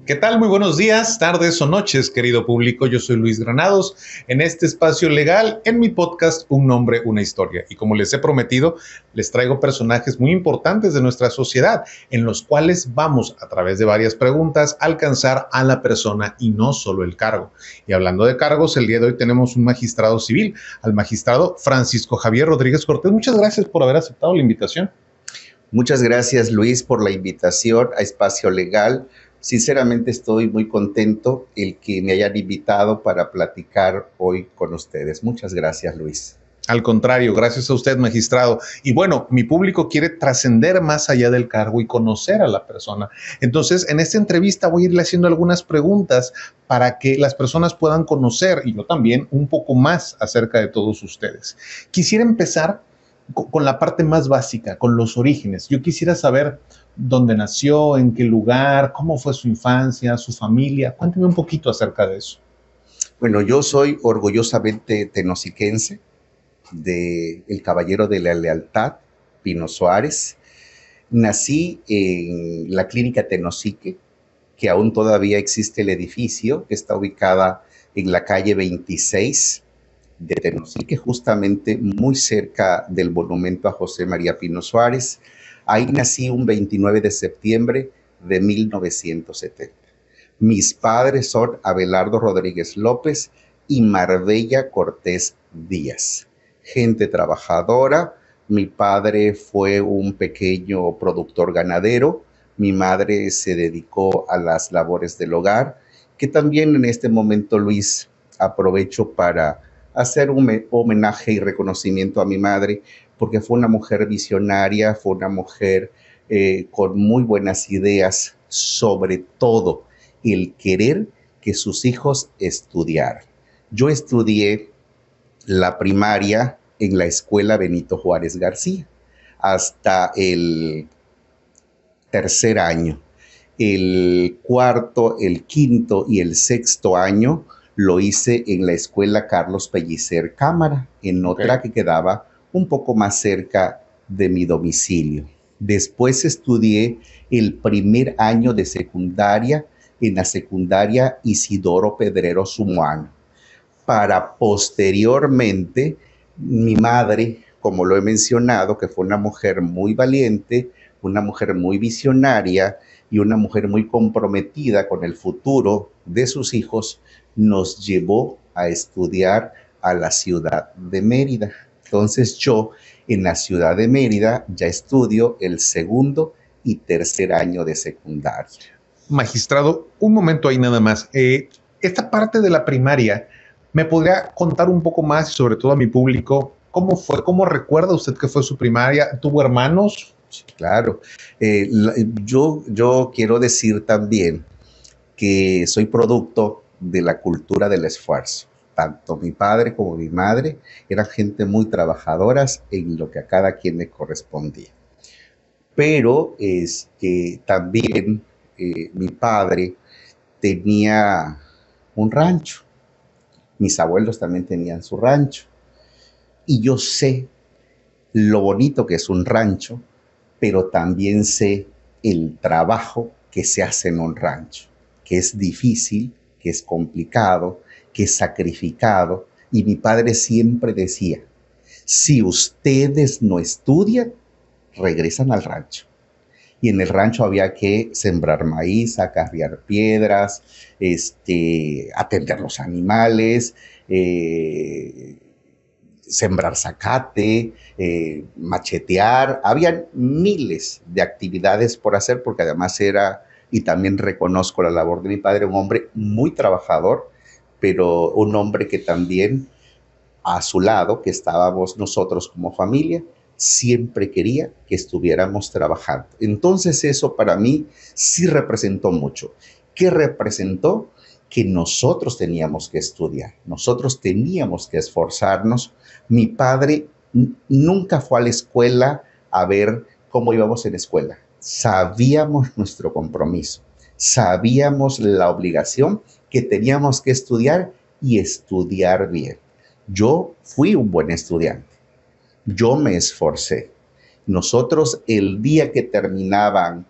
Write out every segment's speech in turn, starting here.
¿Qué tal? Muy buenos días, tardes o noches, querido público. Yo soy Luis Granados, en este espacio legal, en mi podcast Un Nombre, una Historia. Y como les he prometido, les traigo personajes muy importantes de nuestra sociedad, en los cuales vamos, a través de varias preguntas, a alcanzar a la persona y no solo el cargo. Y hablando de cargos, el día de hoy tenemos un magistrado civil, al magistrado Francisco Javier Rodríguez Cortés. Muchas gracias por haber aceptado la invitación. Muchas gracias, Luis, por la invitación a Espacio Legal. Sinceramente estoy muy contento el que me hayan invitado para platicar hoy con ustedes. Muchas gracias, Luis. Al contrario, gracias a usted, magistrado. Y bueno, mi público quiere trascender más allá del cargo y conocer a la persona. Entonces, en esta entrevista voy a irle haciendo algunas preguntas para que las personas puedan conocer, y yo también, un poco más acerca de todos ustedes. Quisiera empezar con la parte más básica, con los orígenes. Yo quisiera saber dónde nació, en qué lugar, cómo fue su infancia, su familia. Cuénteme un poquito acerca de eso. Bueno, yo soy orgullosamente tenosiquense, de El Caballero de la Lealtad, Pino Suárez. Nací en la Clínica Tenosique, que aún todavía existe el edificio, que está ubicada en la calle 26 de Tenosique, justamente muy cerca del monumento a José María Pino Suárez. Ahí nací un 29 de septiembre de 1970. Mis padres son Abelardo Rodríguez López y Marbella Cortés Díaz. Gente trabajadora. Mi padre fue un pequeño productor ganadero. Mi madre se dedicó a las labores del hogar, que también en este momento, Luis, aprovecho para hacer un homenaje y reconocimiento a mi madre, porque fue una mujer visionaria, fue una mujer con muy buenas ideas, sobre todo el querer que sus hijos estudiaran. Yo estudié la primaria en la escuela Benito Juárez García hasta el tercer año. El cuarto, el quinto y el sexto año lo hice en la escuela Carlos Pellicer Cámara, en otra que quedaba un poco más cerca de mi domicilio. Después estudié el primer año de secundaria en la secundaria Isidoro Pedrero Zumuán, para posteriormente mi madre, como lo he mencionado, que fue una mujer muy valiente, una mujer muy visionaria y una mujer muy comprometida con el futuro de sus hijos, nos llevó a estudiar a la ciudad de Mérida. Entonces yo en la ciudad de Mérida ya estudio el segundo y tercer año de secundaria. Magistrado, un momento ahí nada más. Esta parte de la primaria, ¿me podría contar un poco más, sobre todo a mi público, cómo fue, cómo recuerda usted que fue su primaria? ¿Tuvo hermanos? Sí, claro. Yo quiero decir también que soy producto de la cultura del esfuerzo. Tanto mi padre como mi madre eran gente muy trabajadoras en lo que a cada quien le correspondía. Pero también mi padre tenía un rancho. Mis abuelos también tenían su rancho. Y yo sé lo bonito que es un rancho, pero también sé el trabajo que se hace en un rancho, que es difícil, que es complicado, que es sacrificado. Y mi padre siempre decía, si ustedes no estudian, regresan al rancho. Y en el rancho había que sembrar maíz, acarrear piedras, atender los animales, sembrar zacate, machetear. Había miles de actividades por hacer, porque además era, y también reconozco la labor de mi padre, un hombre muy trabajador, pero un hombre que también a su lado, que estábamos nosotros como familia, siempre quería que estuviéramos trabajando. Entonces eso para mí sí representó mucho. ¿Qué representó? Que nosotros teníamos que estudiar, nosotros teníamos que esforzarnos. Mi padre nunca fue a la escuela a ver cómo íbamos en la escuela. Sabíamos nuestro compromiso, sabíamos la obligación que teníamos que estudiar y estudiar bien. Yo fui un buen estudiante, yo me esforcé. Nosotros el día que terminaban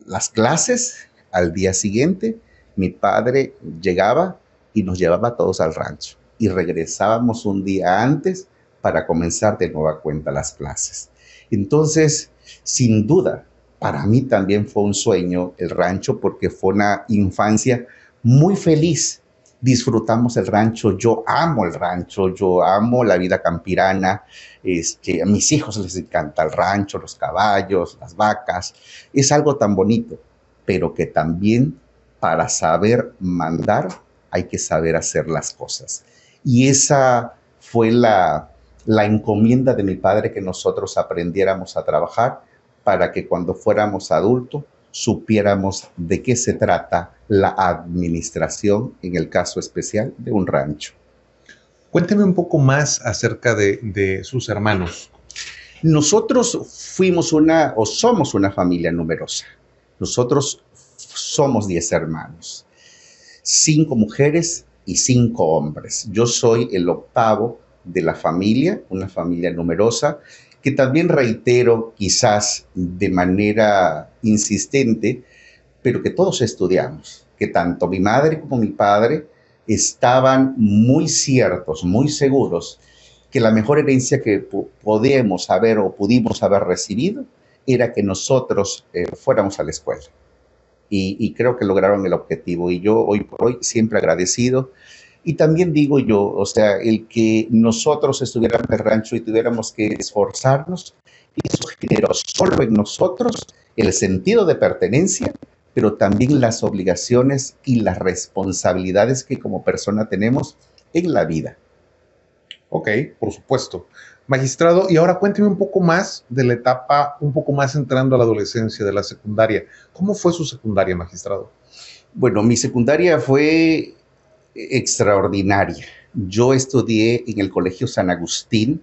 las clases, Al día siguiente, mi padre llegaba y nos llevaba a todos al rancho y regresábamos un día antes para comenzar de nueva cuenta las clases. Entonces, sin duda, para mí también fue un sueño el rancho porque fue una infancia muy feliz. Disfrutamos el rancho, yo amo el rancho, yo amo la vida campirana, a mis hijos les encanta el rancho, los caballos, las vacas, es algo tan bonito, pero que también para saber mandar hay que saber hacer las cosas. Y esa fue la encomienda de mi padre, que nosotros aprendiéramos a trabajar para que cuando fuéramos adultos supiéramos de qué se trata la administración, en el caso especial de un rancho. Cuénteme un poco más acerca de sus hermanos. Nosotros somos una familia numerosa. Nosotros somos 10 hermanos, 5 mujeres y 5 hombres. Yo soy el octavo de la familia, una familia numerosa, que también reitero quizás de manera insistente, pero que todos estudiamos, que tanto mi madre como mi padre estaban muy ciertos, muy seguros, que la mejor herencia que pudimos haber recibido era que nosotros fuéramos a la escuela. Y creo que lograron el objetivo. Y yo hoy por hoy siempre agradecido. Y también digo yo, o sea, el que nosotros estuviéramos en el rancho y tuviéramos que esforzarnos, eso generó solo en nosotros el sentido de pertenencia, pero también las obligaciones y las responsabilidades que como persona tenemos en la vida. Ok, por supuesto. Magistrado, y ahora cuénteme un poco más de la etapa, un poco más entrando a la adolescencia, de la secundaria. ¿Cómo fue su secundaria, magistrado? Bueno, mi secundaria fue extraordinaria. Yo estudié en el Colegio San Agustín,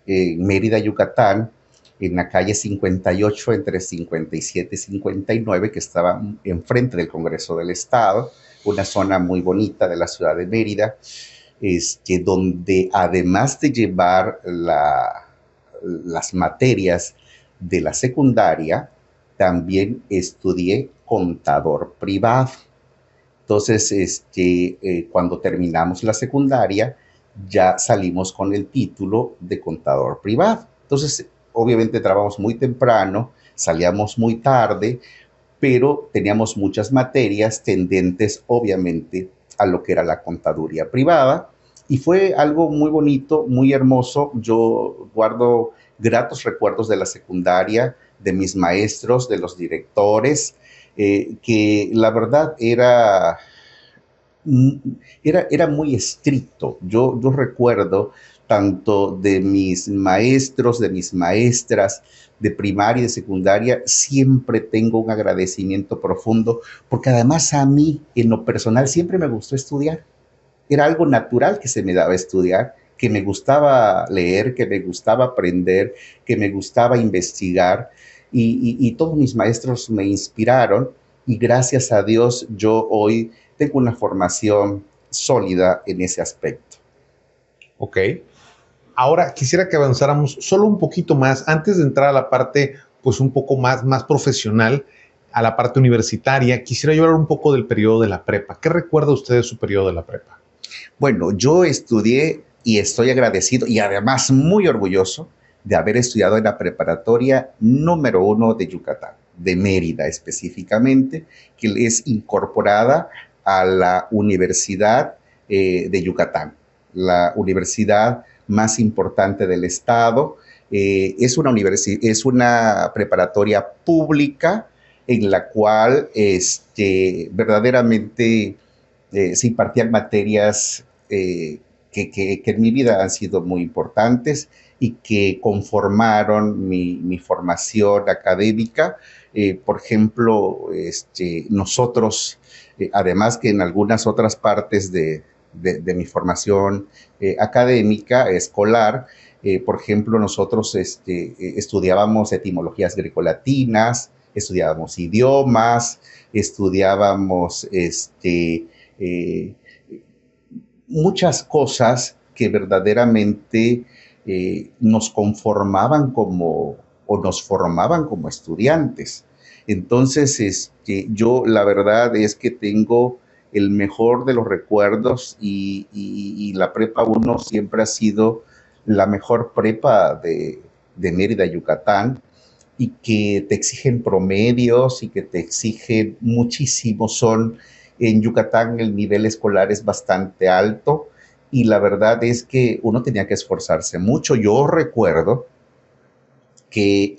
en Mérida, Yucatán, en la calle 58, entre 57 y 59, que estaba enfrente del Congreso del Estado, una zona muy bonita de la ciudad de Mérida, donde además de llevar las materias de la secundaria, también estudié contador privado. Entonces, cuando terminamos la secundaria, ya salimos con el título de contador privado. Entonces, obviamente trabajamos muy temprano, salíamos muy tarde, pero teníamos muchas materias tendentes, obviamente, a lo que era la contaduría privada. Y fue algo muy bonito, muy hermoso. Yo guardo gratos recuerdos de la secundaria, de mis maestros, de los directores, que la verdad era muy estricto. Yo recuerdo tanto de mis maestros, de mis maestras, de primaria y de secundaria, siempre tengo un agradecimiento profundo, porque además a mí, en lo personal, siempre me gustó estudiar. Era algo natural que se me daba estudiar, que me gustaba leer, que me gustaba aprender, que me gustaba investigar, y todos mis maestros me inspiraron, y gracias a Dios yo hoy tengo una formación sólida en ese aspecto. Ok. Ahora quisiera que avanzáramos solo un poquito más antes de entrar a la parte, pues un poco más profesional, a la parte universitaria. Quisiera yo hablar un poco del periodo de la prepa. ¿Qué recuerda usted de su periodo de la prepa? Bueno, yo estudié y estoy agradecido y además muy orgulloso de haber estudiado en la preparatoria número 1 de Yucatán, de Mérida específicamente, que es incorporada a la Universidad de Yucatán, la universidad más importante del estado. Es una preparatoria pública en la cual verdaderamente se impartían materias que en mi vida han sido muy importantes y que conformaron mi formación académica. Por ejemplo, nosotros, además que en algunas otras partes de mi formación académica, escolar, por ejemplo, nosotros estudiábamos etimologías grecolatinas, estudiábamos idiomas, estudiábamos muchas cosas que verdaderamente nos conformaban o nos formaban como estudiantes. Entonces, yo la verdad es que tengo el mejor de los recuerdos y la prepa uno siempre ha sido la mejor prepa de Mérida, Yucatán, y que te exigen promedios y que te exigen muchísimo. En Yucatán el nivel escolar es bastante alto y la verdad es que uno tenía que esforzarse mucho. Yo recuerdo que,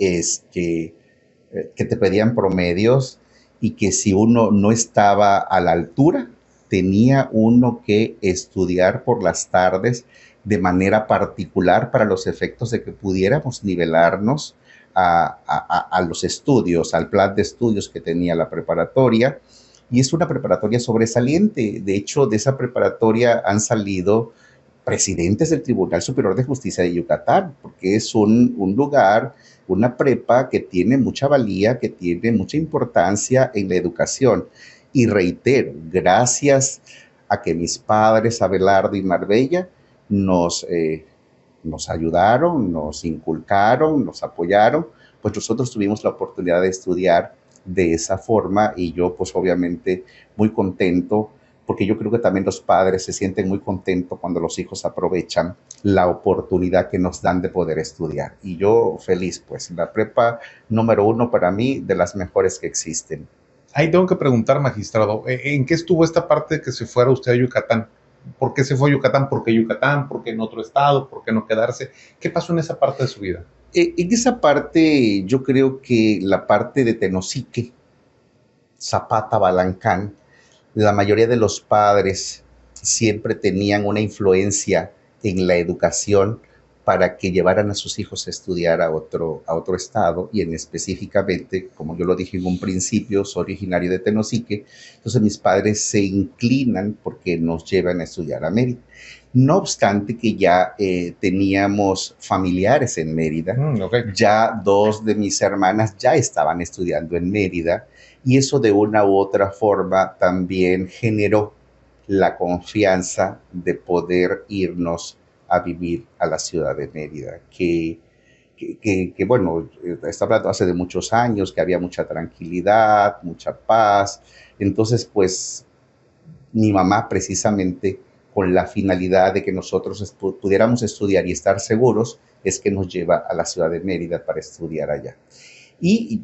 que te pedían promedios y que si uno no estaba a la altura, tenía uno que estudiar por las tardes de manera particular para los efectos de que pudiéramos nivelarnos a los estudios, al plan de estudios que tenía la preparatoria. Y es una preparatoria sobresaliente. De hecho, de esa preparatoria han salido presidentes del Tribunal Superior de Justicia de Yucatán, porque es un lugar, una prepa que tiene mucha valía, que tiene mucha importancia en la educación. Y reitero, gracias a que mis padres, Abelardo y Marbella, nos ayudaron, nos inculcaron, nos apoyaron, pues nosotros tuvimos la oportunidad de estudiar de esa forma y yo pues obviamente muy contento, porque yo creo que también los padres se sienten muy contentos cuando los hijos aprovechan la oportunidad que nos dan de poder estudiar. Y yo feliz, pues la prepa número 1 para mí de las mejores que existen. Ahí tengo que preguntar, magistrado, ¿en qué estuvo esta parte de que se fuera usted a Yucatán? ¿Por qué se fue a Yucatán? ¿Por qué Yucatán? ¿Por qué en otro estado? ¿Por qué no quedarse? ¿Qué pasó en esa parte de su vida? En esa parte, yo creo que la parte de Tenosique, Zapata, Balancán, la mayoría de los padres siempre tenían una influencia en la educación para que llevaran a sus hijos a estudiar a otro estado y en específicamente, como yo lo dije en un principio, soy originario de Tenosique, entonces mis padres se inclinan porque nos llevan a estudiar a Mérida. No obstante que ya teníamos familiares en Mérida, Okay. Ya 2 de mis hermanas ya estaban estudiando en Mérida y eso de una u otra forma también generó la confianza de poder irnos a vivir a la ciudad de Mérida, bueno, está hablando hace de muchos años, que había mucha tranquilidad, mucha paz. Entonces, pues, mi mamá precisamente con la finalidad de que nosotros pudiéramos estudiar y estar seguros, es que nos lleva a la ciudad de Mérida para estudiar allá. Y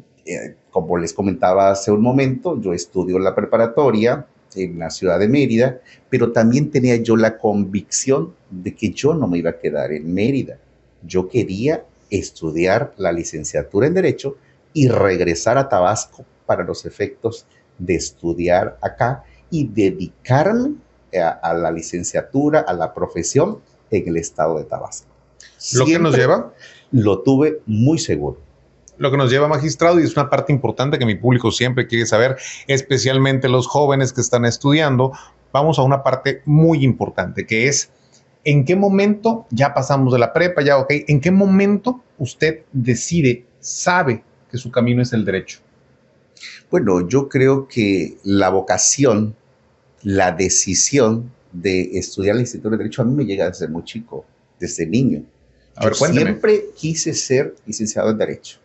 como les comentaba hace un momento, yo estudio la preparatoria en la ciudad de Mérida, pero también tenía yo la convicción de que yo no me iba a quedar en Mérida. Yo quería estudiar la licenciatura en Derecho y regresar a Tabasco para los efectos de estudiar acá y dedicarme a la licenciatura, a la profesión en el estado de Tabasco. ¿Lo que nos lleva? Lo tuve muy seguro. Lo que nos lleva, magistrado, y es una parte importante que mi público siempre quiere saber, especialmente los jóvenes que están estudiando, vamos a una parte muy importante, que es, ¿en qué momento ya pasamos de la prepa, ya ok, en qué momento usted decide, sabe que su camino es el derecho? Bueno, yo creo que la vocación, la decisión de estudiar la licenciatura de Derecho a mí me llega desde muy chico, desde niño. Yo siempre quise ser licenciado en Derecho.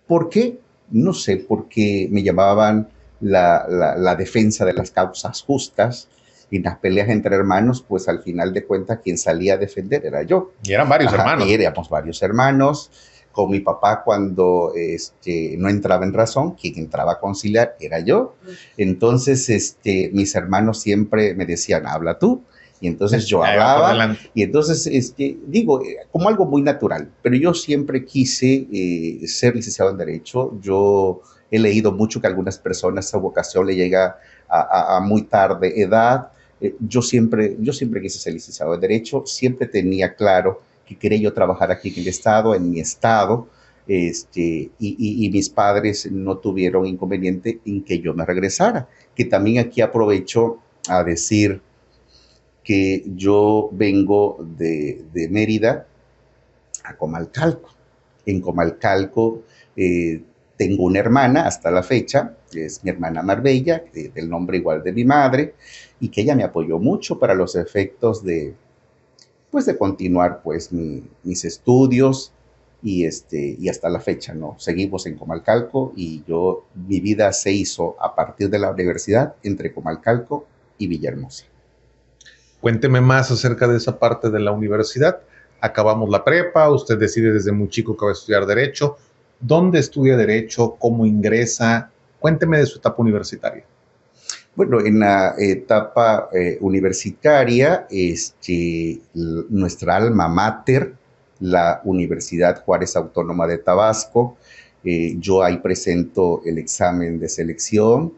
¿Por qué? No sé, porque me llamaban la defensa de las causas justas y las peleas entre hermanos, pues al final de cuentas quien salía a defender era yo. Y eran varios hermanos. Y éramos varios hermanos. Con mi papá cuando no entraba en razón, quien entraba a conciliar era yo. Entonces mis hermanos siempre me decían, habla tú. Y entonces yo hablaba, y entonces, digo, como algo muy natural, pero yo siempre quise ser licenciado en Derecho. Yo he leído mucho que a algunas personas esa vocación le llega a muy tarde edad. Yo siempre quise ser licenciado en Derecho, siempre tenía claro que quería yo trabajar aquí en el estado, en mi estado, y mis padres no tuvieron inconveniente en que yo me regresara, que también aquí aprovecho a decir que yo vengo de Mérida a Comalcalco. En Comalcalco tengo una hermana hasta la fecha, que es mi hermana Marbella, del nombre igual de mi madre, y que ella me apoyó mucho para los efectos de continuar pues mis estudios y hasta la fecha, ¿no? Seguimos en Comalcalco y mi vida se hizo a partir de la universidad entre Comalcalco y Villahermosa. Cuénteme más acerca de esa parte de la universidad. Acabamos la prepa, usted decide desde muy chico que va a estudiar Derecho. ¿Dónde estudia Derecho? ¿Cómo ingresa? Cuénteme de su etapa universitaria. Bueno, en la etapa universitaria, nuestra alma mater, la Universidad Juárez Autónoma de Tabasco, yo ahí presento el examen de selección,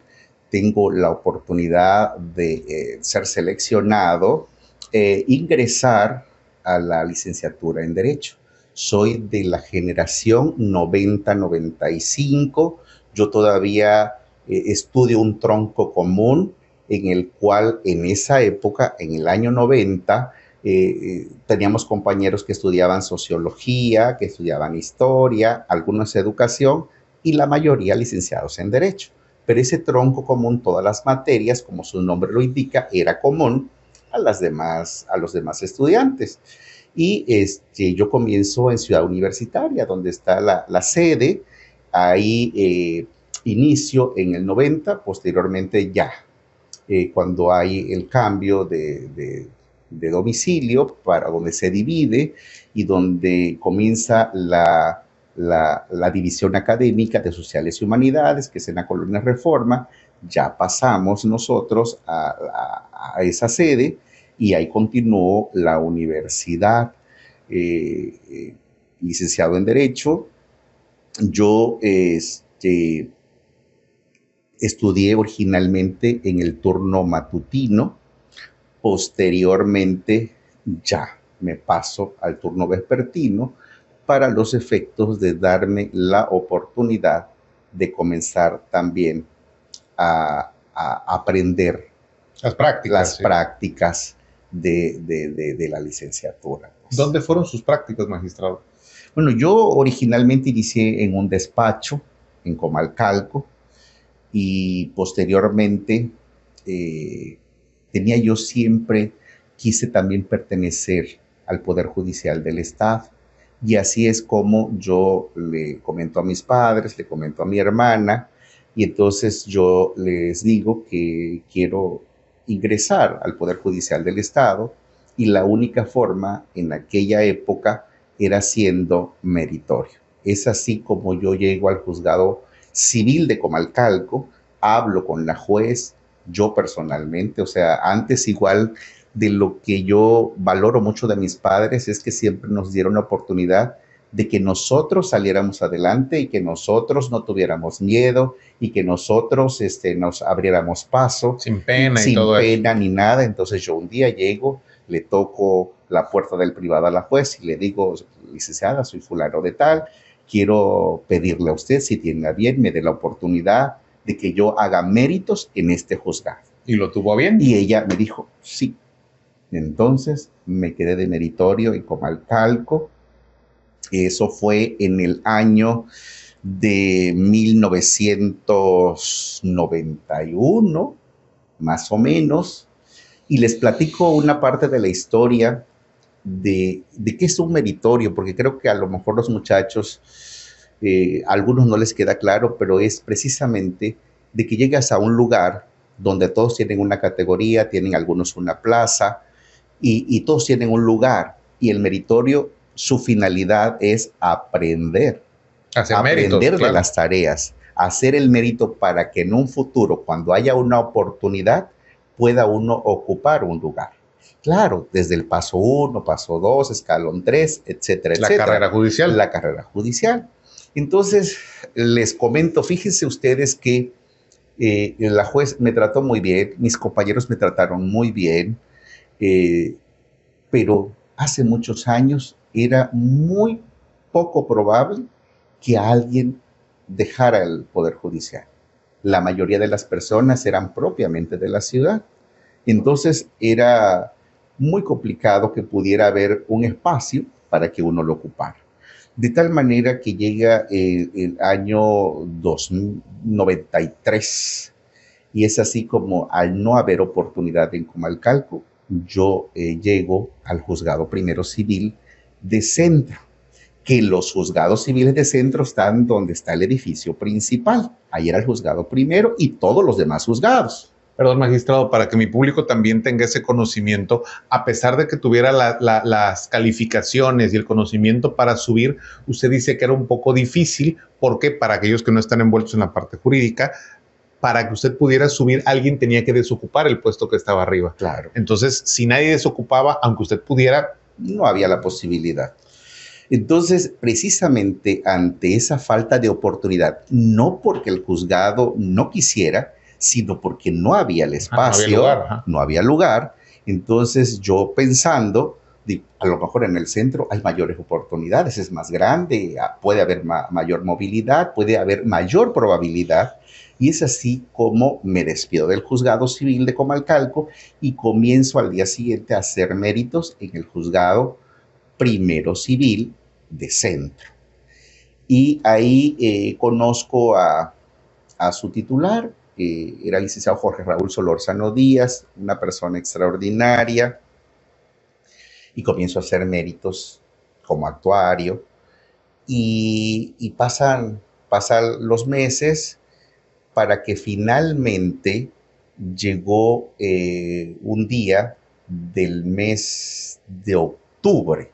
tengo la oportunidad de ser seleccionado, ingresar a la licenciatura en Derecho. Soy de la generación 90-95, yo todavía estudio un tronco común en el cual en esa época, en el año 90, teníamos compañeros que estudiaban sociología, que estudiaban historia, algunos educación y la mayoría licenciados en Derecho. Pero ese tronco común, todas las materias, como su nombre lo indica, era común a los demás estudiantes. Y yo comienzo en Ciudad Universitaria, donde está la sede. Ahí inicio en el 90, posteriormente ya, cuando hay el cambio de domicilio para donde se divide y donde comienza la división académica de Sociales y Humanidades, que es en la Colonia Reforma, ya pasamos nosotros a esa sede y ahí continuó la universidad. Licenciado en Derecho, yo estudié originalmente en el turno matutino, posteriormente ya me paso al turno vespertino para los efectos de darme la oportunidad de comenzar también a aprender las prácticas de la licenciatura. ¿Dónde fueron sus prácticas, magistrado? Bueno, yo originalmente inicié en un despacho en Comalcalco y posteriormente quise también pertenecer al Poder Judicial del Estado. Y así es como yo le comento a mis padres, le comento a mi hermana, y entonces yo les digo que quiero ingresar al Poder Judicial del Estado, y la única forma en aquella época era siendo meritorio. Es así como yo llego al juzgado civil de Comalcalco, hablo con la juez, yo personalmente, o sea, antes igual de lo que yo valoro mucho de mis padres es que siempre nos dieron la oportunidad de que nosotros saliéramos adelante y que nosotros no tuviéramos miedo y que nosotros nos abriéramos paso. Sin pena y todo eso. Sin pena ni nada. Entonces yo un día llego, le toco la puerta del privado a la juez y le digo, licenciada, soy fulano de tal, quiero pedirle a usted, si tiene a bien, me dé la oportunidad de que yo haga méritos en este juzgado. ¿Y lo tuvo a bien? Y ella me dijo, sí. Entonces me quedé de meritorio en Comalcalco. Eso fue en el año de 1991, más o menos. Y les platico una parte de la historia de qué es un meritorio, porque creo que a lo mejor los muchachos, a algunos no les queda claro, pero es precisamente de que llegas a un lugar donde todos tienen una categoría, tienen algunos una plaza, y todos tienen un lugar, y el meritorio, su finalidad es aprender de las tareas, hacer el mérito para que en un futuro, cuando haya una oportunidad, pueda uno ocupar un lugar. Claro, desde el paso 1, paso 2, escalón 3, etcétera, etcétera. La carrera judicial. La carrera judicial. Entonces, les comento, fíjense ustedes que la juez me trató muy bien, mis compañeros me trataron muy bien, pero hace muchos años era muy poco probable que alguien dejara el Poder Judicial. La mayoría de las personas eran propiamente de la ciudad. Entonces era muy complicado que pudiera haber un espacio para que uno lo ocupara. De tal manera que llega el año 2093 y es así como al no haber oportunidad en Comalcalco, yo llego al juzgado primero civil de Centro, que los juzgados civiles de centro están donde está el edificio principal. Ahí era el juzgado primero y todos los demás juzgados. Perdón, magistrado, para que mi público también tenga ese conocimiento, a pesar de que tuviera las calificaciones y el conocimiento para subir, usted dice que era un poco difícil, porque para aquellos que no están envueltos en la parte jurídica, para que usted pudiera subir, alguien tenía que desocupar el puesto que estaba arriba. Claro. Entonces, si nadie desocupaba, aunque usted pudiera, no había la posibilidad. Entonces, precisamente ante esa falta de oportunidad, no porque el juzgado no quisiera, sino porque no había el espacio, no había lugar. Entonces yo pensando, a lo mejor en el centro hay mayores oportunidades, es más grande, puede haber mayor movilidad, puede haber mayor probabilidad. Y es así como me despido del juzgado civil de Comalcalco y comienzo al día siguiente a hacer méritos en el juzgado primero civil de centro. Y ahí conozco a su titular, era el licenciado Jorge Raúl Solórzano Díaz, una persona extraordinaria, y comienzo a hacer méritos como actuario, y pasan los meses para que finalmente llegó un día del mes de octubre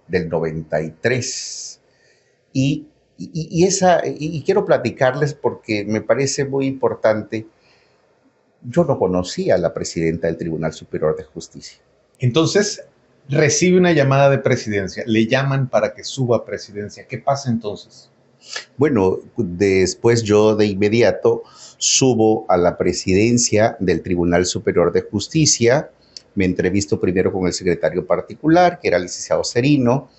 del 93, y quiero platicarles porque me parece muy importante. Yo no conocía a la presidenta del Tribunal Superior de Justicia. Entonces, recibe una llamada de presidencia, le llaman para que suba a presidencia. ¿Qué pasa entonces? Bueno, después yo de inmediato subo a la presidencia del Tribunal Superior de Justicia. Me entrevisto primero con el secretario particular, que era el licenciado Serino,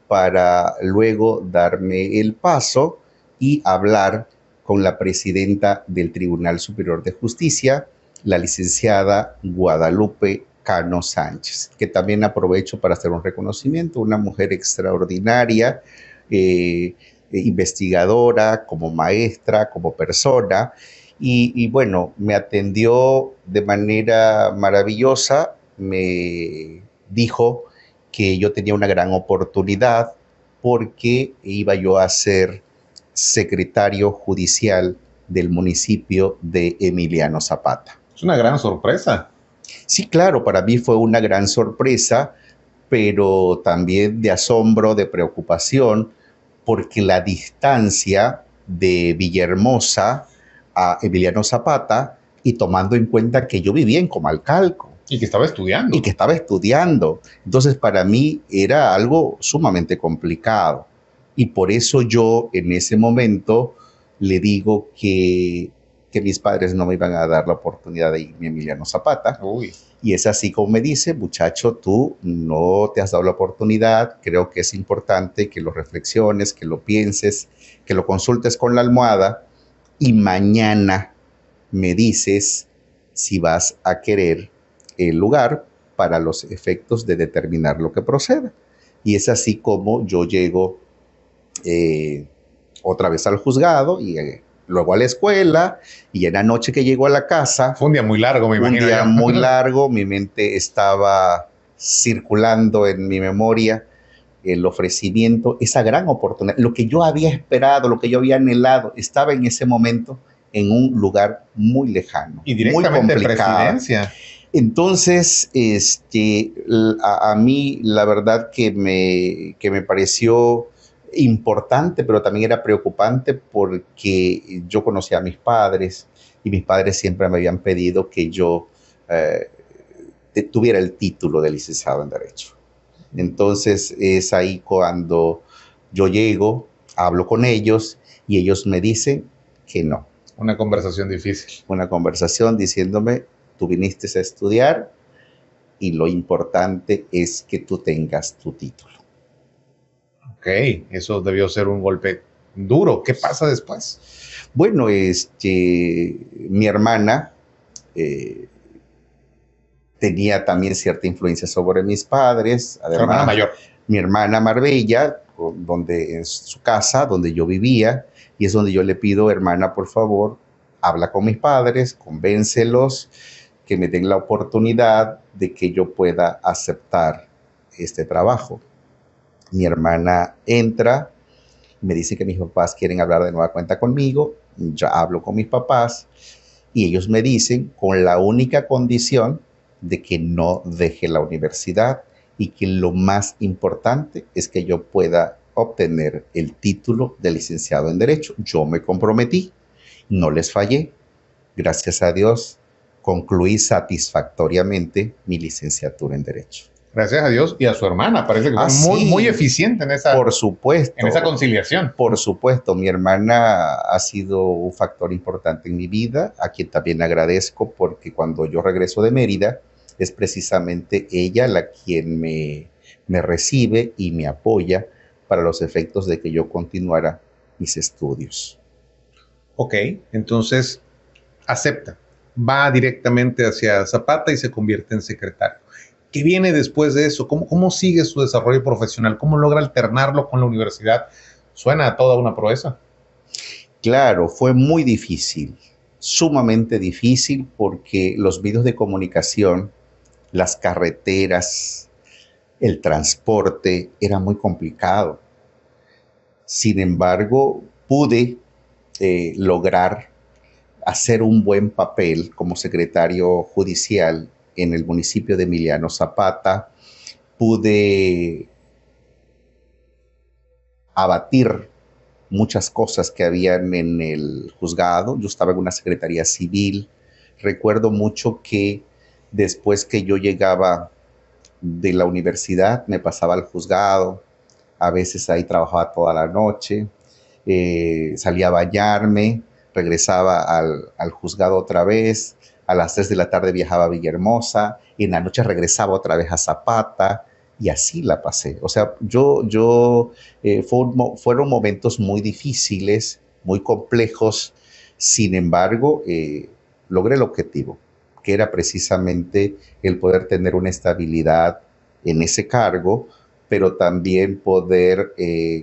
para luego darme el paso y hablar con la presidenta del Tribunal Superior de Justicia, la licenciada Guadalupe Cano Sánchez, que también aprovecho para hacer un reconocimiento, una mujer extraordinaria, investigadora, como maestra, como persona, y bueno, me atendió de manera maravillosa, me dijo que yo tenía una gran oportunidad porque iba yo a ser secretario judicial del municipio de Emiliano Zapata. Es una gran sorpresa. Sí, claro, para mí fue una gran sorpresa, pero también de asombro, de preocupación, porque la distancia de Villahermosa a Emiliano Zapata, y tomando en cuenta que yo vivía en Comalcalco, y que estaba estudiando. Y que estaba estudiando. Entonces, para mí era algo sumamente complicado. Y por eso yo en ese momento le digo que mis padres no me iban a dar la oportunidad de irme a Emiliano Zapata. Uy. Y es así como me dice, muchacho, tú no te has dado la oportunidad. Creo que es importante que lo reflexiones, que lo pienses, que lo consultes con la almohada. Y mañana me dices si vas a querer el lugar para los efectos de determinar lo que proceda. Y es así como yo llego otra vez al juzgado y luego a la escuela, y en la noche que llego a la casa... Fue un día muy largo, me imagino. Un día muy largo, mi mente estaba circulando en mi memoria el ofrecimiento, esa gran oportunidad, lo que yo había esperado, lo que yo había anhelado, estaba en ese momento en un lugar muy lejano, y directamente muy complicado. Presidencia. Entonces, a mí la verdad que me pareció importante, pero también era preocupante porque yo conocía a mis padres y mis padres siempre me habían pedido que yo tuviera el título de licenciado en Derecho. Entonces, es ahí cuando yo llego, hablo con ellos y ellos me dicen que no. Una conversación difícil. Una conversación diciéndome: tú viniste a estudiar y lo importante es que tú tengas tu título. Ok, eso debió ser un golpe duro. ¿Qué pasa después? Bueno, mi hermana tenía también cierta influencia sobre mis padres. Además, hermana mayor. Mi hermana Marbella, en su casa, donde yo vivía, y es donde yo le pido: hermana, por favor, habla con mis padres, convéncelos, que me den la oportunidad de que yo pueda aceptar este trabajo. Mi hermana entra, me dice que mis papás quieren hablar de nueva cuenta conmigo, ya hablo con mis papás y ellos me dicen con la única condición de que no deje la universidad y que lo más importante es que yo pueda obtener el título de licenciado en Derecho. Yo me comprometí, no les fallé. Gracias a Dios, concluí satisfactoriamente mi licenciatura en Derecho. Gracias a Dios y a su hermana. Parece que fue muy eficiente en esa, por supuesto, en esa conciliación. Por supuesto, mi hermana ha sido un factor importante en mi vida, a quien también agradezco porque cuando yo regreso de Mérida, es precisamente ella la quien me recibe y me apoya para los efectos de que yo continuara mis estudios. Ok, entonces acepta, va directamente hacia Zapata y se convierte en secretario. ¿Qué viene después de eso? ¿Cómo sigue su desarrollo profesional? ¿Cómo logra alternarlo con la universidad? Suena a toda una proeza. Claro, fue muy difícil, sumamente difícil, porque los medios de comunicación, las carreteras, el transporte era muy complicado. Sin embargo, pude lograr hacer un buen papel como secretario judicial en el municipio de Emiliano Zapata. Pude abatir muchas cosas que habían en el juzgado. Yo estaba en una secretaría civil. Recuerdo mucho que después que yo llegaba de la universidad, me pasaba al juzgado. A veces ahí trabajaba toda la noche. Salía a bañarme, regresaba al juzgado otra vez. A las 3 de la tarde viajaba a Villahermosa. Y en la noche regresaba otra vez a Zapata. Y así la pasé. O sea, fueron momentos muy difíciles, muy complejos. Sin embargo, logré el objetivo, que era precisamente el poder tener una estabilidad en ese cargo, pero también poder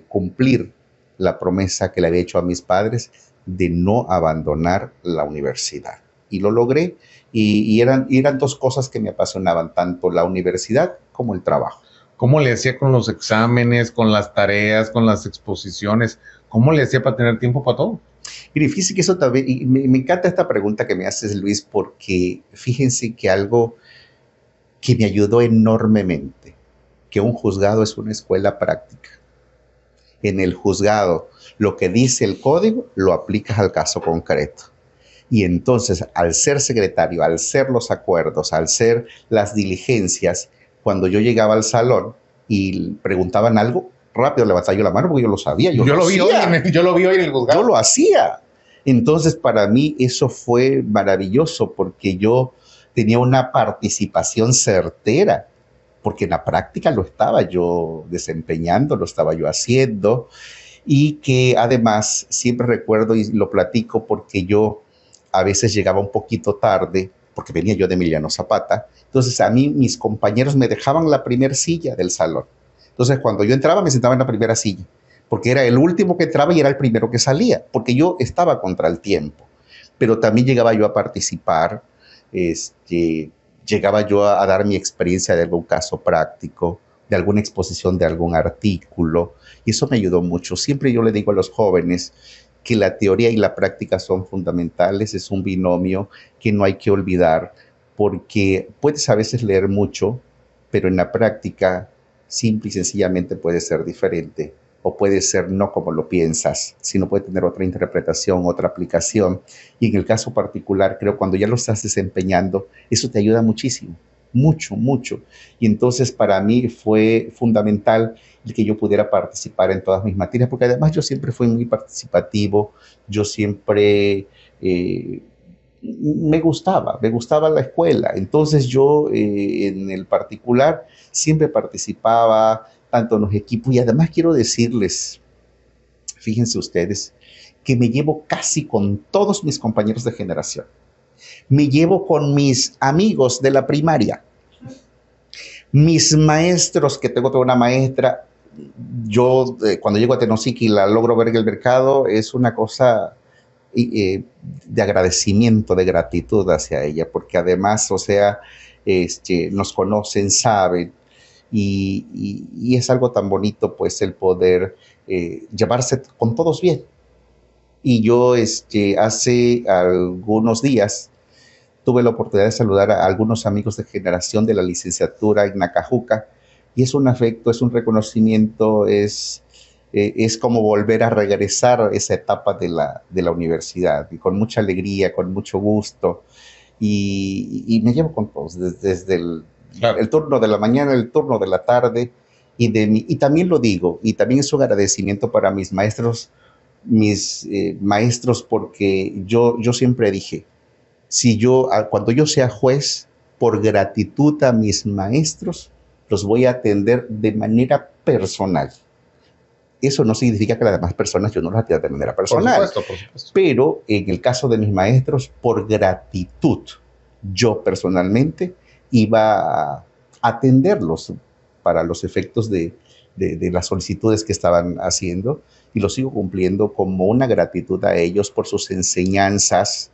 cumplir la promesa que le había hecho a mis padres de no abandonar la universidad. Y lo logré, y eran dos cosas que me apasionaban, tanto la universidad como el trabajo. ¿Cómo le hacía con los exámenes, con las tareas, con las exposiciones? ¿Cómo le hacía para tener tiempo para todo? Y difícil que eso también, y me encanta esta pregunta que me haces, Luis, porque fíjense que algo que me ayudó enormemente, que un juzgado es una escuela práctica. En el juzgado, lo que dice el código, lo aplicas al caso concreto. Y entonces, al ser secretario, al ser los acuerdos, al ser las diligencias, cuando yo llegaba al salón y preguntaban algo, rápido levantaba yo la mano porque yo lo sabía. Yo lo vi hoy en el juzgado. Yo lo hacía. Entonces, para mí eso fue maravilloso porque yo tenía una participación certera, porque en la práctica lo estaba yo desempeñando, lo estaba yo haciendo, y que además siempre recuerdo y lo platico porque yo a veces llegaba un poquito tarde, porque venía yo de Emiliano Zapata. Entonces a mí mis compañeros me dejaban la primera silla del salón. Entonces cuando yo entraba me sentaba en la primera silla, porque era el último que entraba y era el primero que salía, porque yo estaba contra el tiempo. Pero también llegaba yo a participar, llegaba yo a dar mi experiencia de algún caso práctico, de alguna exposición de algún artículo, y eso me ayudó mucho. Siempre yo le digo a los jóvenes que la teoría y la práctica son fundamentales, es un binomio que no hay que olvidar, porque puedes a veces leer mucho, pero en la práctica simple y sencillamente puede ser diferente, o puede ser no como lo piensas, sino puede tener otra interpretación, otra aplicación. Y en el caso particular, creo, cuando ya lo estás desempeñando, eso te ayuda muchísimo, mucho, mucho. Y entonces para mí fue fundamental el que yo pudiera participar en todas mis materias, porque además yo siempre fui muy participativo, yo siempre me gustaba la escuela. Entonces yo en el particular siempre participaba tanto en los equipos, y además quiero decirles, fíjense ustedes, que me llevo casi con todos mis compañeros de generación. Me llevo con mis amigos de la primaria, mis maestros, que tengo toda una maestra. Yo cuando llego a Tenosique y la logro ver en el mercado, es una cosa de agradecimiento, de gratitud hacia ella, porque además, o sea, nos conocen, saben, y es algo tan bonito, pues, el poder llevarse con todos bien. Y yo hace algunos días tuve la oportunidad de saludar a algunos amigos de generación de la licenciatura en Nacajuca, y es un afecto, es un reconocimiento, es como volver a regresar a esa etapa de la universidad, y con mucha alegría, con mucho gusto, y me llevo con todos, desde Claro. el turno de la mañana, el turno de la tarde, y también lo digo, y también es un agradecimiento para mis maestros, porque yo siempre dije, si cuando yo sea juez, por gratitud a mis maestros, los voy a atender de manera personal. Eso no significa que las demás personas yo no las atienda de manera personal, Por supuesto. pero en el caso de mis maestros, por gratitud, yo personalmente iba a atenderlos para los efectos de las solicitudes que estaban haciendo, y lo sigo cumpliendo como una gratitud a ellos por sus enseñanzas,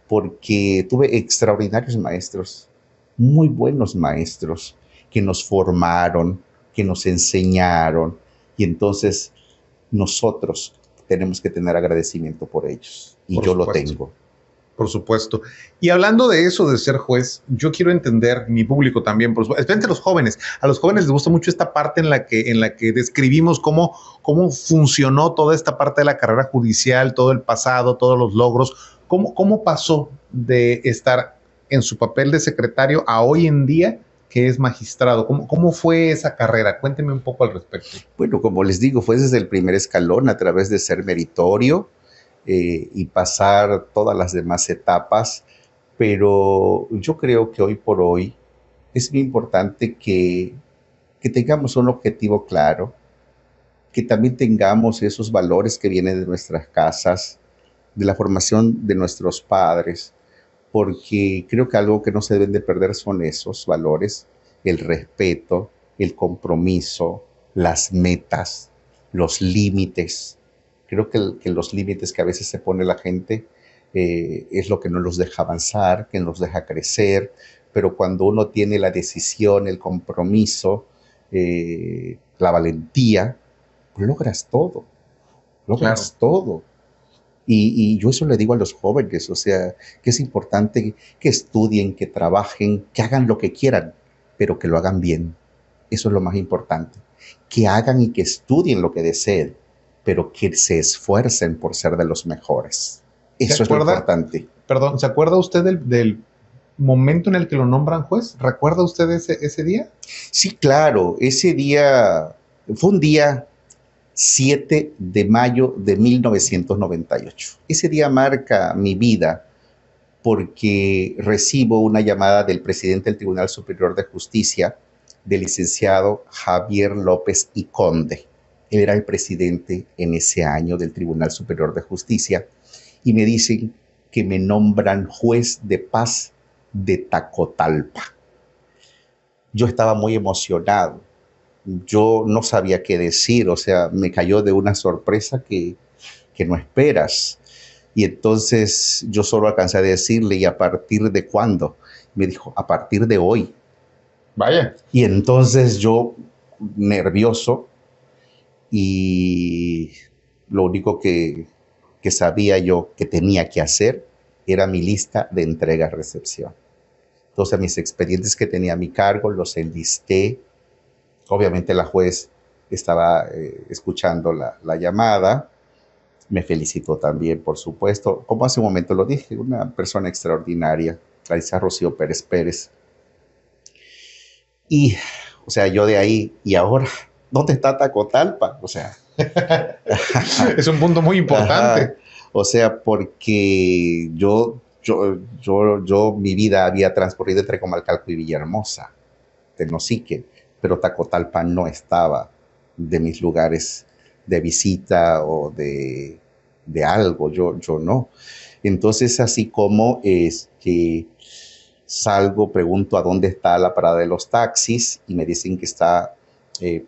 porque tuve extraordinarios maestros, muy buenos maestros, que nos formaron, que nos enseñaron, y entonces nosotros tenemos que tener agradecimiento por ellos, y Por yo lo supuesto. tengo. Por supuesto. Y hablando de eso, de ser juez, yo quiero entender, mi público también, especialmente los jóvenes. A los jóvenes les gusta mucho esta parte en la que describimos cómo funcionó toda esta parte de la carrera judicial, todo el pasado, todos los logros. ¿Cómo pasó de estar en su papel de secretario a hoy en día que es magistrado? ¿Cómo fue esa carrera? Cuénteme un poco al respecto. Bueno, como les digo, fue desde el primer escalón, a través de ser meritorio, y pasar todas las demás etapas, pero yo creo que hoy por hoy es muy importante que tengamos un objetivo claro, que también tengamos esos valores que vienen de nuestras casas, de la formación de nuestros padres, porque creo que algo que no se deben de perder son esos valores: el respeto, el compromiso, las metas, los límites. Creo que los límites que a veces se pone la gente es lo que no los deja avanzar, que nos deja crecer, pero cuando uno tiene la decisión, el compromiso, la valentía, logras todo, Claro. logras todo. Y yo eso le digo a los jóvenes, o sea, que es importante que estudien, que trabajen, que hagan lo que quieran, pero que lo hagan bien. Eso es lo más importante. Que hagan y que estudien lo que deseen, pero que se esfuercen por ser de los mejores. ¿Se Eso es lo acuerda? importante. Perdón, ¿se acuerda usted del momento en el que lo nombran juez? ¿Recuerda usted ese día? Sí, claro, ese día fue un día 7 de mayo de 1998. Ese día marca mi vida porque recibo una llamada del presidente del Tribunal Superior de Justicia, del licenciado Javier López y Conde. Él era el presidente en ese año del Tribunal Superior de Justicia, y me dicen que me nombran juez de paz de Tacotalpa. Yo estaba muy emocionado. Yo no sabía qué decir, o sea, me cayó de una sorpresa que no esperas. Y entonces yo solo alcancé a decirle, ¿y a partir de cuándo? Me dijo, a partir de hoy. Vaya. Y entonces yo, nervioso, y lo único que sabía yo que tenía que hacer era mi lista de entrega-recepción. Entonces mis expedientes que tenía a mi cargo los enlisté. Obviamente la juez estaba escuchando la llamada. Me felicitó también, por supuesto. Como hace un momento lo dije, una persona extraordinaria, Clarisa Rocío Pérez Pérez. Y, o sea, yo de ahí, y ahora, ¿dónde está Tacotalpa? O sea. Es un punto muy importante. Ajá, o sea, porque mi vida había transcurrido entre Comalcalco y Villahermosa, Tenosique, pero Tacotalpa no estaba de mis lugares de visita o de algo, yo no. Entonces, así como salgo, pregunto a dónde está la parada de los taxis, y me dicen que está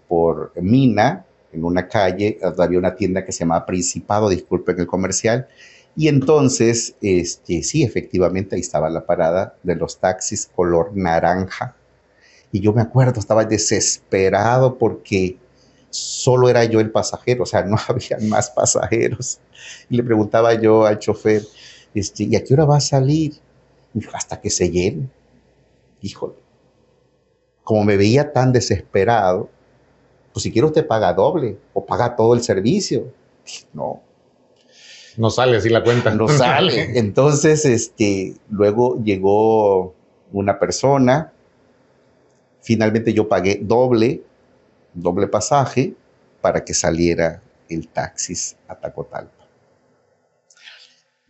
por Mina, en una calle, había una tienda que se llamaba Principado, disculpen el comercial, y entonces, sí, efectivamente, ahí estaba la parada de los taxis color naranja, Y yo me acuerdo, estaba desesperado porque solo era yo el pasajero, o sea, no había más pasajeros. Y le preguntaba yo al chofer, ¿y a qué hora va a salir? Y dijo, hasta que se llene. Híjole, como me veía tan desesperado, pues si quiere usted paga doble o paga todo el servicio. No, no sale así la cuenta. no sale. Entonces, luego llegó una persona, finalmente yo pagué doble pasaje para que saliera el taxi a Tacotalpa.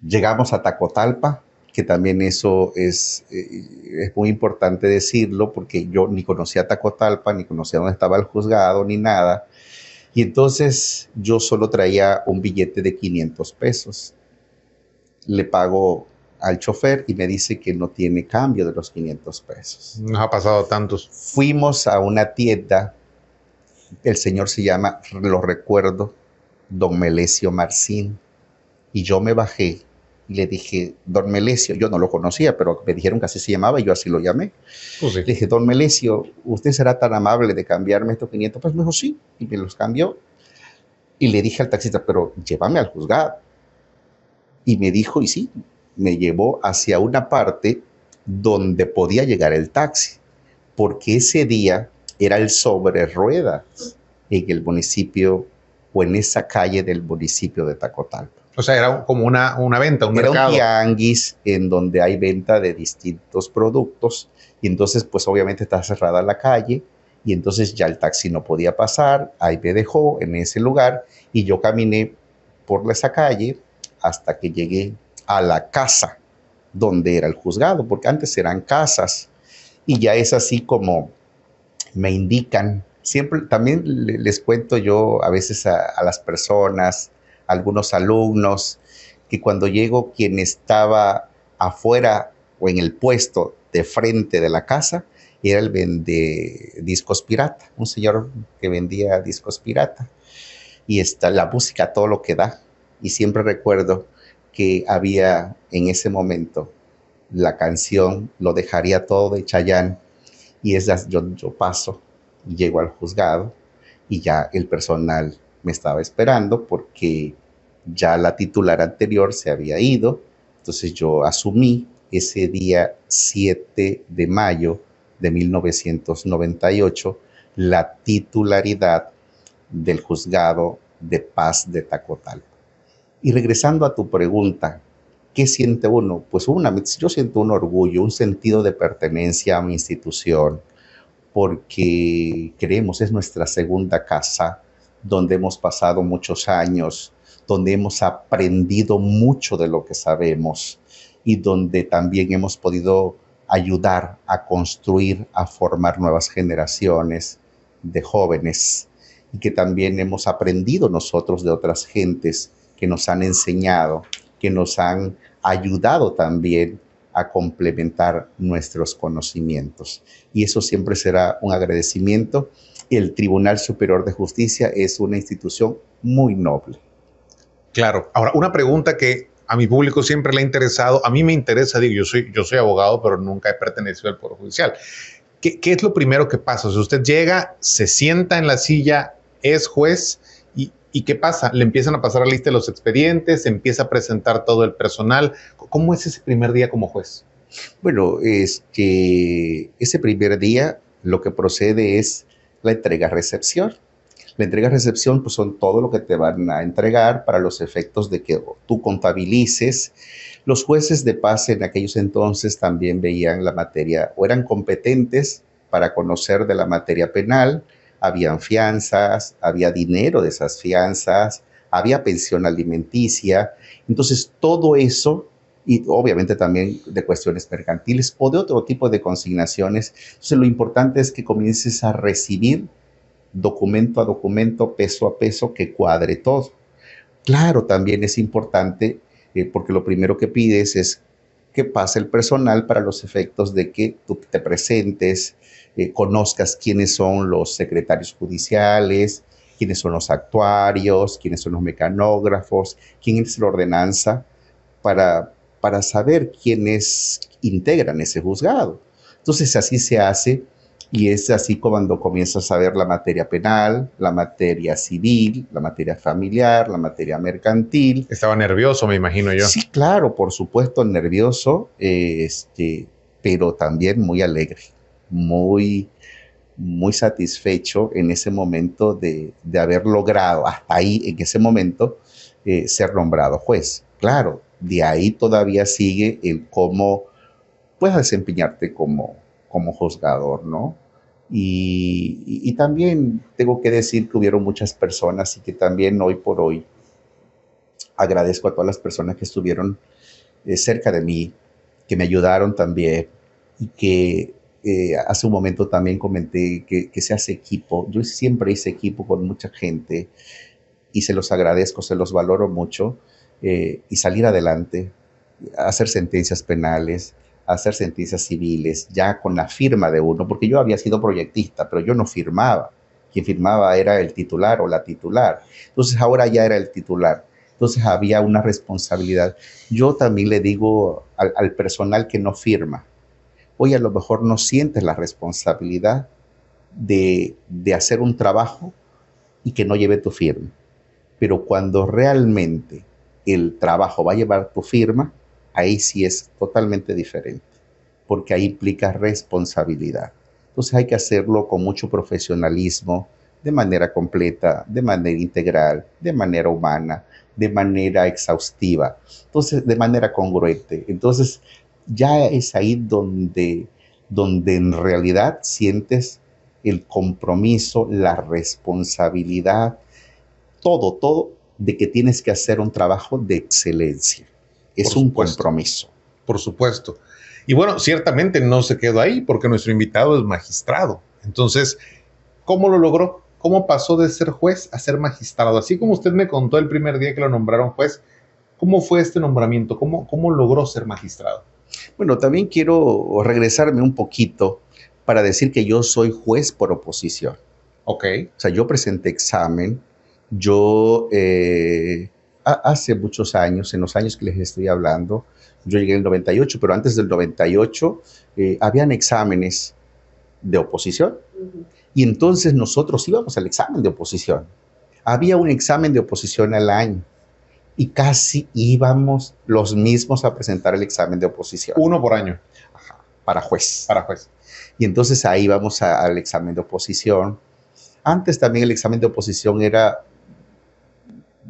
Llegamos a Tacotalpa, que también eso es muy importante decirlo, porque yo ni conocía Tacotalpa, ni conocía dónde estaba el juzgado, ni nada. Y entonces yo solo traía un billete de 500 pesos. Le pago al chofer y me dice que no tiene cambio de los 500 pesos. Nos ha pasado tantos. Fuimos a una tienda, el señor se llama, lo recuerdo, don Melesio Marcín, y yo me bajé y le dije, don Melesio, yo no lo conocía, pero me dijeron que así se llamaba y yo así lo llamé. Pues sí. Le dije, don Melesio, ¿usted será tan amable de cambiarme estos 500 pesos? Me dijo, sí, y me los cambió. Y le dije al taxista, pero llévame al juzgado. Y me dijo, y sí, me llevó hacia una parte donde podía llegar el taxi, porque ese día era el sobre ruedas en el municipio o en esa calle del municipio de Tacotalpa. O sea, era como una venta, un mercado. Era un tianguis en donde hay venta de distintos productos y entonces pues obviamente está cerrada la calle y entonces ya el taxi no podía pasar, ahí me dejó en ese lugar y yo caminé por esa calle hasta que llegué a la casa donde era el juzgado, porque antes eran casas y ya es así como me indican. Siempre también les cuento yo a veces a las personas, a algunos alumnos, que cuando llego quien estaba afuera o en el puesto de frente de la casa era el vende discos pirata, un señor que vendía discos pirata y está la música todo lo que da. Y siempre recuerdo que había en ese momento la canción Lo dejaría todo de Chayanne y yo paso y llego al juzgado y ya el personal me estaba esperando porque ya la titular anterior se había ido, entonces yo asumí ese día 7 de mayo de 1998 la titularidad del juzgado de paz de Tacotalpa. Y regresando a tu pregunta, ¿qué siente uno? Pues yo siento un orgullo, un sentido de pertenencia a mi institución, porque creemos es nuestra segunda casa, donde hemos pasado muchos años, donde hemos aprendido mucho de lo que sabemos y donde también hemos podido ayudar a construir, a formar nuevas generaciones de jóvenes y que también hemos aprendido nosotros de otras gentes que nos han enseñado, que nos han ayudado también a complementar nuestros conocimientos. Y eso siempre será un agradecimiento. El Tribunal Superior de Justicia es una institución muy noble. Claro. Ahora, una pregunta que a mi público siempre le ha interesado, a mí me interesa, digo, yo soy abogado, pero nunca he pertenecido al Poder Judicial. ¿Qué es lo primero que pasa? O sea, usted llega, se sienta en la silla, es juez, ¿y qué pasa? Le empiezan a pasar la lista de los expedientes, se empieza a presentar todo el personal. ¿Cómo es ese primer día como juez? Bueno, ese primer día lo que procede es la entrega-recepción. La entrega-recepción pues son todo lo que te van a entregar para los efectos de que tú contabilices. Los jueces de paz en aquellos entonces también veían la materia o eran competentes para conocer de la materia penal. Habían fianzas, había dinero de esas fianzas, había pensión alimenticia. Entonces todo eso y obviamente también de cuestiones mercantiles o de otro tipo de consignaciones. Entonces lo importante es que comiences a recibir documento a documento, peso a peso, que cuadre todo. Claro, también es importante porque lo primero que pides es que pase el personal para los efectos de que tú te presentes, conozcas quiénes son los secretarios judiciales, quiénes son los actuarios, quiénes son los mecanógrafos, quién es la ordenanza, para saber quiénes integran ese juzgado. Entonces así se hace Y es así cuando comienzas a ver la materia penal, la materia civil, la materia familiar, la materia mercantil. Estaba nervioso, me imagino yo. Sí, claro, por supuesto, nervioso, pero también muy alegre, muy, muy satisfecho en ese momento de haber logrado, hasta ahí, en ese momento, ser nombrado juez. Claro, de ahí todavía sigue el cómo puedes desempeñarte como juzgador, ¿no? Y también tengo que decir que hubieron muchas personas y que también hoy por hoy agradezco a todas las personas que estuvieron cerca de mí, que me ayudaron también y que hace un momento también comenté que se hace equipo. Yo siempre hice equipo con mucha gente y se los agradezco, se los valoro mucho y salir adelante, hacer sentencias penales, hacer sentencias civiles, ya con la firma de uno, porque yo había sido proyectista, pero yo no firmaba. Quien firmaba era el titular o la titular. Entonces ahora ya era el titular. Entonces había una responsabilidad. Yo también le digo al personal que no firma, hoy a lo mejor no sientes la responsabilidad de hacer un trabajo y que no lleve tu firma. Pero cuando realmente el trabajo va a llevar tu firma, ahí sí es totalmente diferente, porque ahí implica responsabilidad. Entonces hay que hacerlo con mucho profesionalismo, de manera completa, de manera integral, de manera humana, de manera exhaustiva, entonces de manera congruente. Entonces ya es ahí donde en realidad sientes el compromiso, la responsabilidad, todo de que tienes que hacer un trabajo de excelencia. Es un compromiso. Por supuesto. Y bueno, ciertamente no se quedó ahí porque nuestro invitado es magistrado. Entonces, ¿cómo lo logró? ¿Cómo pasó de ser juez a ser magistrado? Así como usted me contó el primer día que lo nombraron juez, ¿cómo fue este nombramiento? ¿Cómo logró ser magistrado? Bueno, también quiero regresarme un poquito para decir que yo soy juez por oposición. Ok. O sea, yo presenté examen. Yo hace muchos años, en los años que les estoy hablando, yo llegué en el 98, pero antes del 98 habían exámenes de oposición. Y entonces nosotros íbamos al examen de oposición. Había un examen de oposición al año y casi íbamos los mismos a presentar el examen de oposición. Uno por año. Ajá, para juez. Para juez. Y entonces ahí vamos al examen de oposición. Antes también el examen de oposición era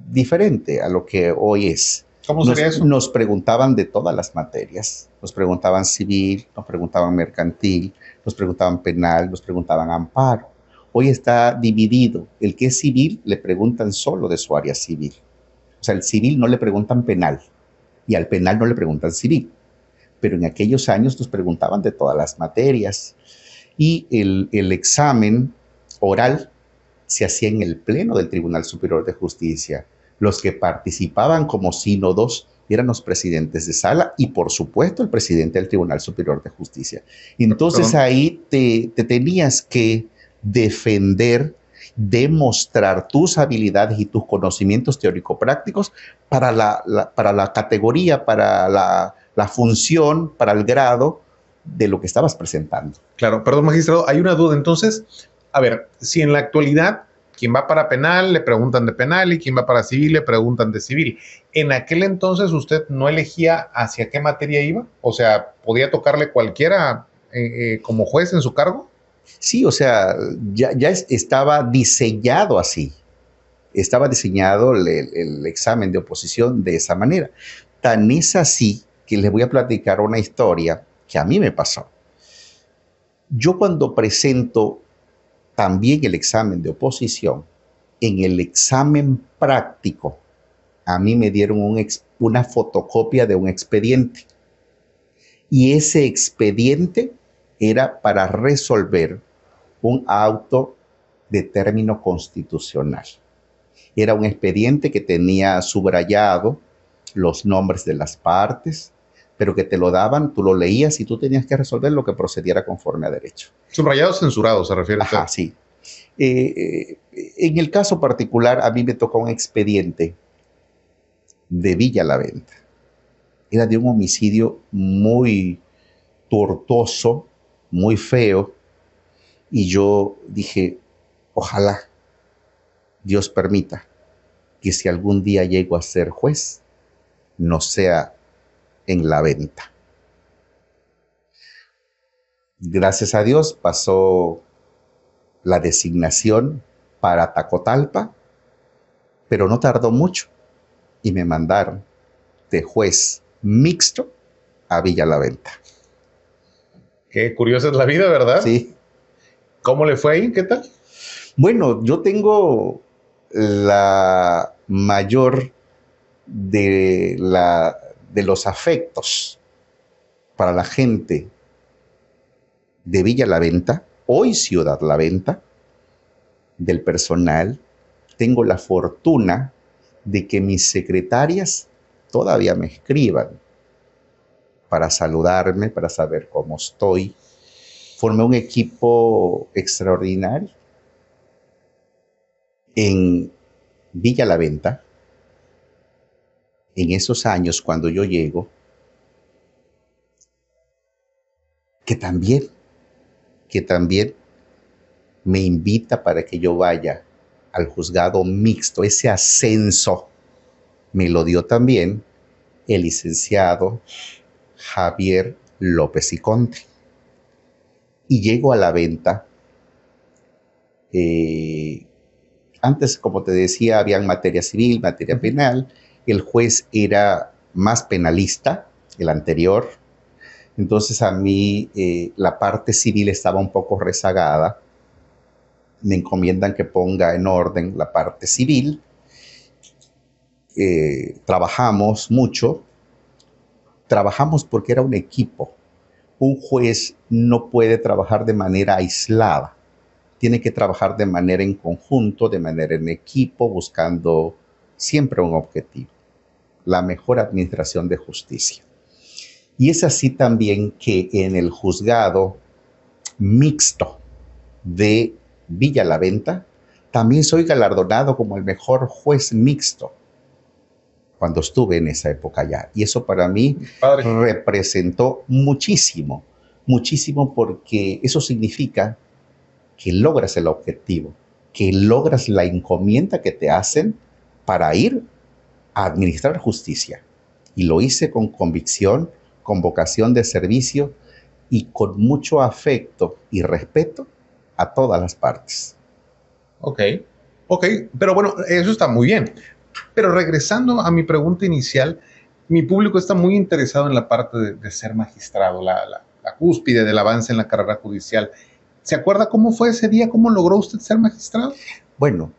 diferente a lo que hoy es. ¿Cómo sería eso? Nos preguntaban de todas las materias. Nos preguntaban civil, nos preguntaban mercantil, nos preguntaban penal, nos preguntaban amparo. Hoy está dividido. El que es civil le preguntan solo de su área civil. O sea, el civil no le preguntan penal y al penal no le preguntan civil. Pero en aquellos años nos preguntaban de todas las materias. Y el examen oral se hacía en el Pleno del Tribunal Superior de Justicia. Los que participaban como sínodos eran los presidentes de sala y, por supuesto, el presidente del Tribunal Superior de Justicia. Entonces ahí te tenías que defender, demostrar tus habilidades y tus conocimientos teórico-prácticos para la categoría, para la función, para el grado de lo que estabas presentando. Claro, perdón, magistrado, hay una duda. Entonces, a ver, si en la actualidad quien va para penal le preguntan de penal y quien va para civil le preguntan de civil, ¿en aquel entonces usted no elegía hacia qué materia iba? O sea, ¿podía tocarle cualquiera como juez en su cargo? Sí, o sea, ya estaba diseñado así. Estaba diseñado el examen de oposición de esa manera. Tan es así que les voy a platicar una historia que a mí me pasó. Yo cuando presento también el examen de oposición, en el examen práctico, a mí me dieron una fotocopia de un expediente. Y ese expediente era para resolver un auto de término constitucional. Era un expediente que tenía subrayado los nombres de las partes, pero que te lo daban, tú lo leías y tú tenías que resolver lo que procediera conforme a derecho. Subrayado, censurado, se refiere. Ajá, sí. En el caso particular, a mí me tocó un expediente de Villa La Venta. Era de un homicidio muy tortuoso, muy feo, Y yo dije, ojalá Dios permita que si algún día llego a ser juez, no sea en La Venta. Gracias a Dios pasó la designación para Tacotalpa, pero no tardó mucho y me mandaron de juez mixto a Villa La Venta. Qué curiosa es la vida, ¿verdad? Sí. ¿Cómo le fue ahí? ¿Qué tal? Bueno, yo tengo la mayor de los afectos para la gente de Villa La Venta, hoy Ciudad La Venta, del personal. Tengo la fortuna de que mis secretarias todavía me escriban para saludarme, para saber cómo estoy. Formé un equipo extraordinario en Villa La Venta. En esos años, cuando yo llego, que también me invita para que yo vaya al juzgado mixto. Ese ascenso me lo dio también el licenciado Javier López y Conte. Y llego a La Venta. Antes, como te decía, había materia civil, materia penal. El juez era más penalista, el anterior. Entonces a mí la parte civil estaba un poco rezagada. Me encomiendan que ponga en orden la parte civil. Trabajamos mucho. Trabajamos porque era un equipo. Un juez no puede trabajar de manera aislada. Tiene que trabajar de manera en conjunto, de manera en equipo, buscando siempre un objetivo: la mejor administración de justicia. Y es así también que en el juzgado mixto de Villa La Venta, también soy galardonado como el mejor juez mixto cuando estuve en esa época ya. Y eso para mí representó muchísimo, muchísimo, porque eso significa que logras el objetivo, que logras la encomienda que te hacen para ir a administrar justicia. Y lo hice con convicción, con vocación de servicio y con mucho afecto y respeto a todas las partes. Ok, pero bueno, eso está muy bien. Pero regresando a mi pregunta inicial, mi público está muy interesado en la parte de ser magistrado, la cúspide del avance en la carrera judicial. ¿Se acuerda cómo fue ese día? ¿Cómo logró usted ser magistrado? Bueno,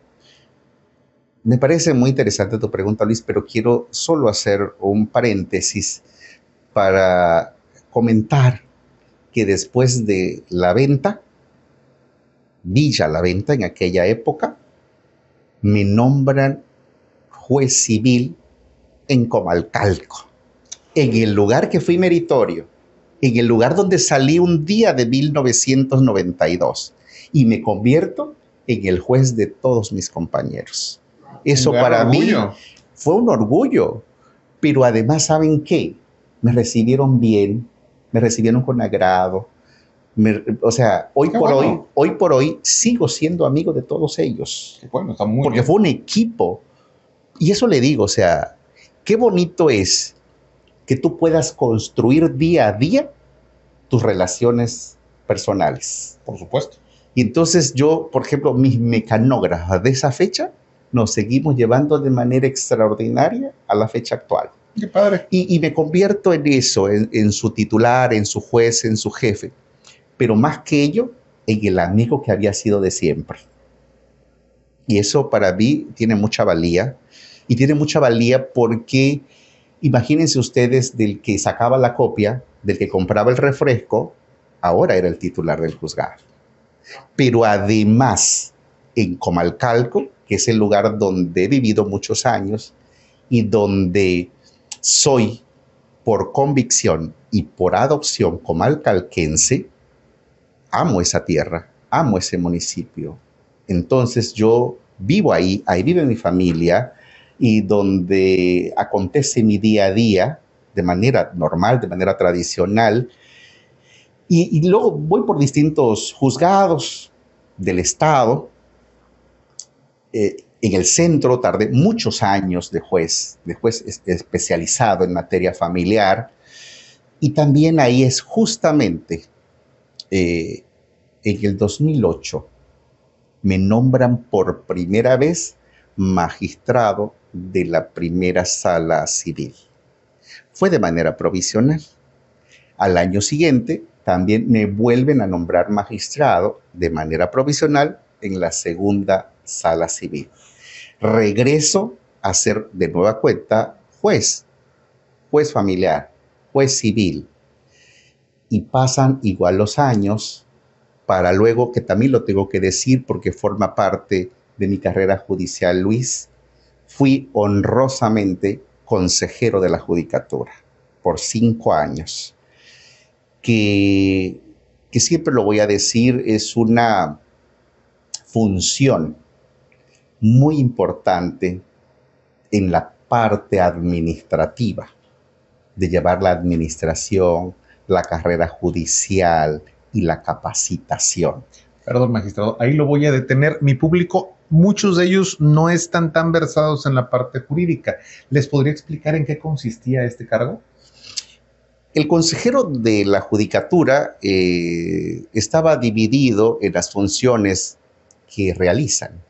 me parece muy interesante tu pregunta, Luis, pero quiero solo hacer un paréntesis para comentar que después de La Venta, Villa La Venta en aquella época, me nombran juez civil en Comalcalco, en el lugar que fui meritorio, en el lugar donde salí un día de 1992, y me convierto en el juez de todos mis compañeros. Eso para mí fue un orgullo, pero además, ¿saben qué? Me recibieron bien, me recibieron con agrado. O sea, hoy por hoy sigo siendo amigo de todos ellos. Bueno, está muy porque bien. Fue un equipo. Y eso le digo, o sea, qué bonito es que tú puedas construir día a día tus relaciones personales. Por supuesto. Y entonces yo, por ejemplo, mis mecanógrafos de esa fecha nos seguimos llevando de manera extraordinaria a la fecha actual. Qué padre. Y me convierto en eso, en su titular, en su juez, en su jefe. Pero más que ello, en el amigo que había sido de siempre. Y eso para mí tiene mucha valía. Y tiene mucha valía porque imagínense ustedes, del que sacaba la copia, del que compraba el refresco, ahora era el titular del juzgado. Pero además, en Comalcalco, que es el lugar donde he vivido muchos años y donde soy por convicción y por adopción comalcalquense, amo esa tierra, amo ese municipio. Entonces yo vivo ahí, ahí vive mi familia, y donde acontece mi día a día de manera normal, de manera tradicional, Y luego voy por distintos juzgados del Estado. En el centro tardé muchos años de juez especializado en materia familiar. Y también ahí es justamente en el 2008 me nombran por primera vez magistrado de la primera sala civil. Fue de manera provisional. Al año siguiente también me vuelven a nombrar magistrado de manera provisional en la segunda sala civil. Regreso a ser de nueva cuenta juez familiar, juez civil. Y pasan igual los años para luego, que también lo tengo que decir porque forma parte de mi carrera judicial, Luis, fui honrosamente consejero de la judicatura por 5 años, que siempre lo voy a decir, es una función muy importante en la parte administrativa, de llevar la administración, la carrera judicial y la capacitación. Perdón, magistrado, ahí lo voy a detener. Mi público, muchos de ellos no están tan versados en la parte jurídica. ¿Les podría explicar en qué consistía este cargo? El consejero de la judicatura estaba dividido en las funciones que realizan.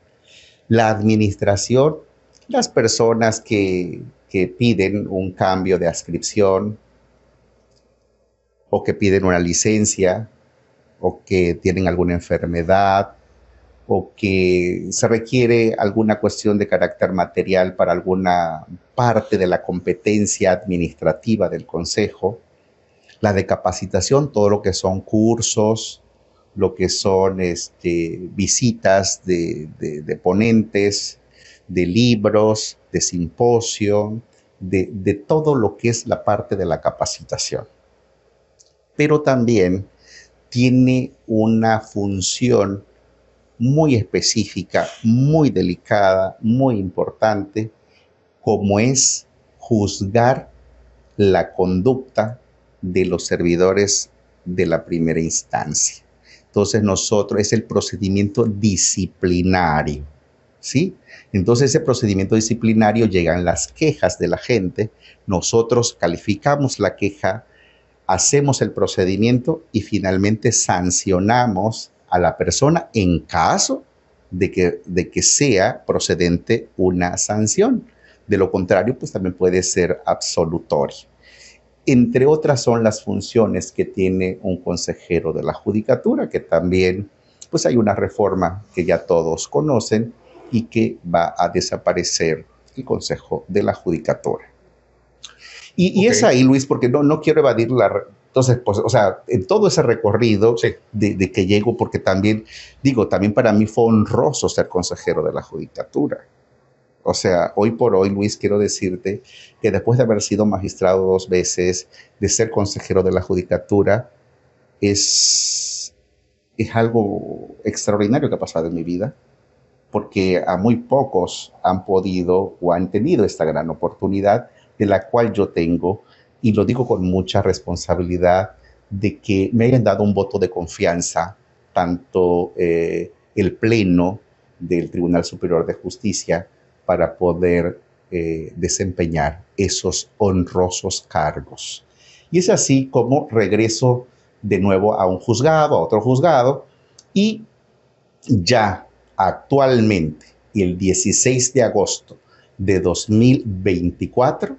La administración, las personas que piden un cambio de adscripción o que piden una licencia o que tienen alguna enfermedad o que se requiere alguna cuestión de carácter material para alguna parte de la competencia administrativa del consejo. La de capacitación, todo lo que son cursos, lo que son visitas de ponentes, de libros, de simposio, de todo lo que es la parte de la capacitación. Pero también tiene una función muy específica, muy delicada, muy importante, como es juzgar la conducta de los servidores de la primera instancia. Entonces es el procedimiento disciplinario, ¿sí? Entonces ese procedimiento disciplinario llegan las quejas de la gente, nosotros calificamos la queja, hacemos el procedimiento y finalmente sancionamos a la persona en caso de que sea procedente una sanción. De lo contrario, pues también puede ser absolutorio. Entre otras son las funciones que tiene un consejero de la judicatura, que también pues hay una reforma que ya todos conocen y que va a desaparecer el consejo de la judicatura. Y es ahí, Luis, porque no quiero evadir entonces, pues, o sea, en todo ese recorrido sí, de que llego, porque también para mí fue honroso ser consejero de la judicatura. O sea, hoy por hoy, Luis, quiero decirte que después de haber sido magistrado 2 veces, de ser consejero de la judicatura, es algo extraordinario que ha pasado en mi vida, porque a muy pocos han podido o han tenido esta gran oportunidad de la cual yo tengo, y lo digo con mucha responsabilidad, de que me hayan dado un voto de confianza, tanto el Pleno del Tribunal Superior de Justicia, para poder desempeñar esos honrosos cargos. Y es así como regreso de nuevo a un juzgado, a otro juzgado, y ya actualmente, el 16 de agosto de 2024,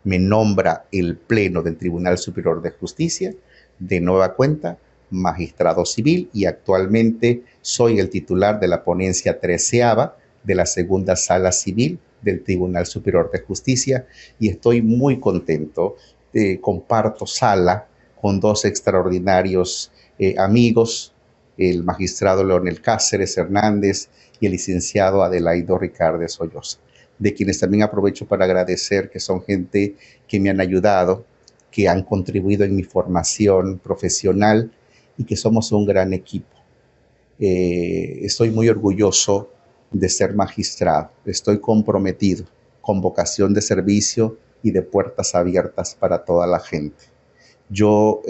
me nombra el Pleno del Tribunal Superior de Justicia de nueva cuenta magistrado civil, y actualmente soy el titular de la ponencia 13ª de la segunda sala civil del Tribunal Superior de Justicia, y estoy muy contento. Comparto sala con 2 extraordinarios amigos, el magistrado Leonel Cáceres Hernández y el licenciado Adelaido Ricardes Hoyosa, de quienes también aprovecho para agradecer, que son gente que me han ayudado, que han contribuido en mi formación profesional y que somos un gran equipo. Estoy muy orgulloso de ser magistrado, estoy comprometido con vocación de servicio y de puertas abiertas para toda la gente. Yo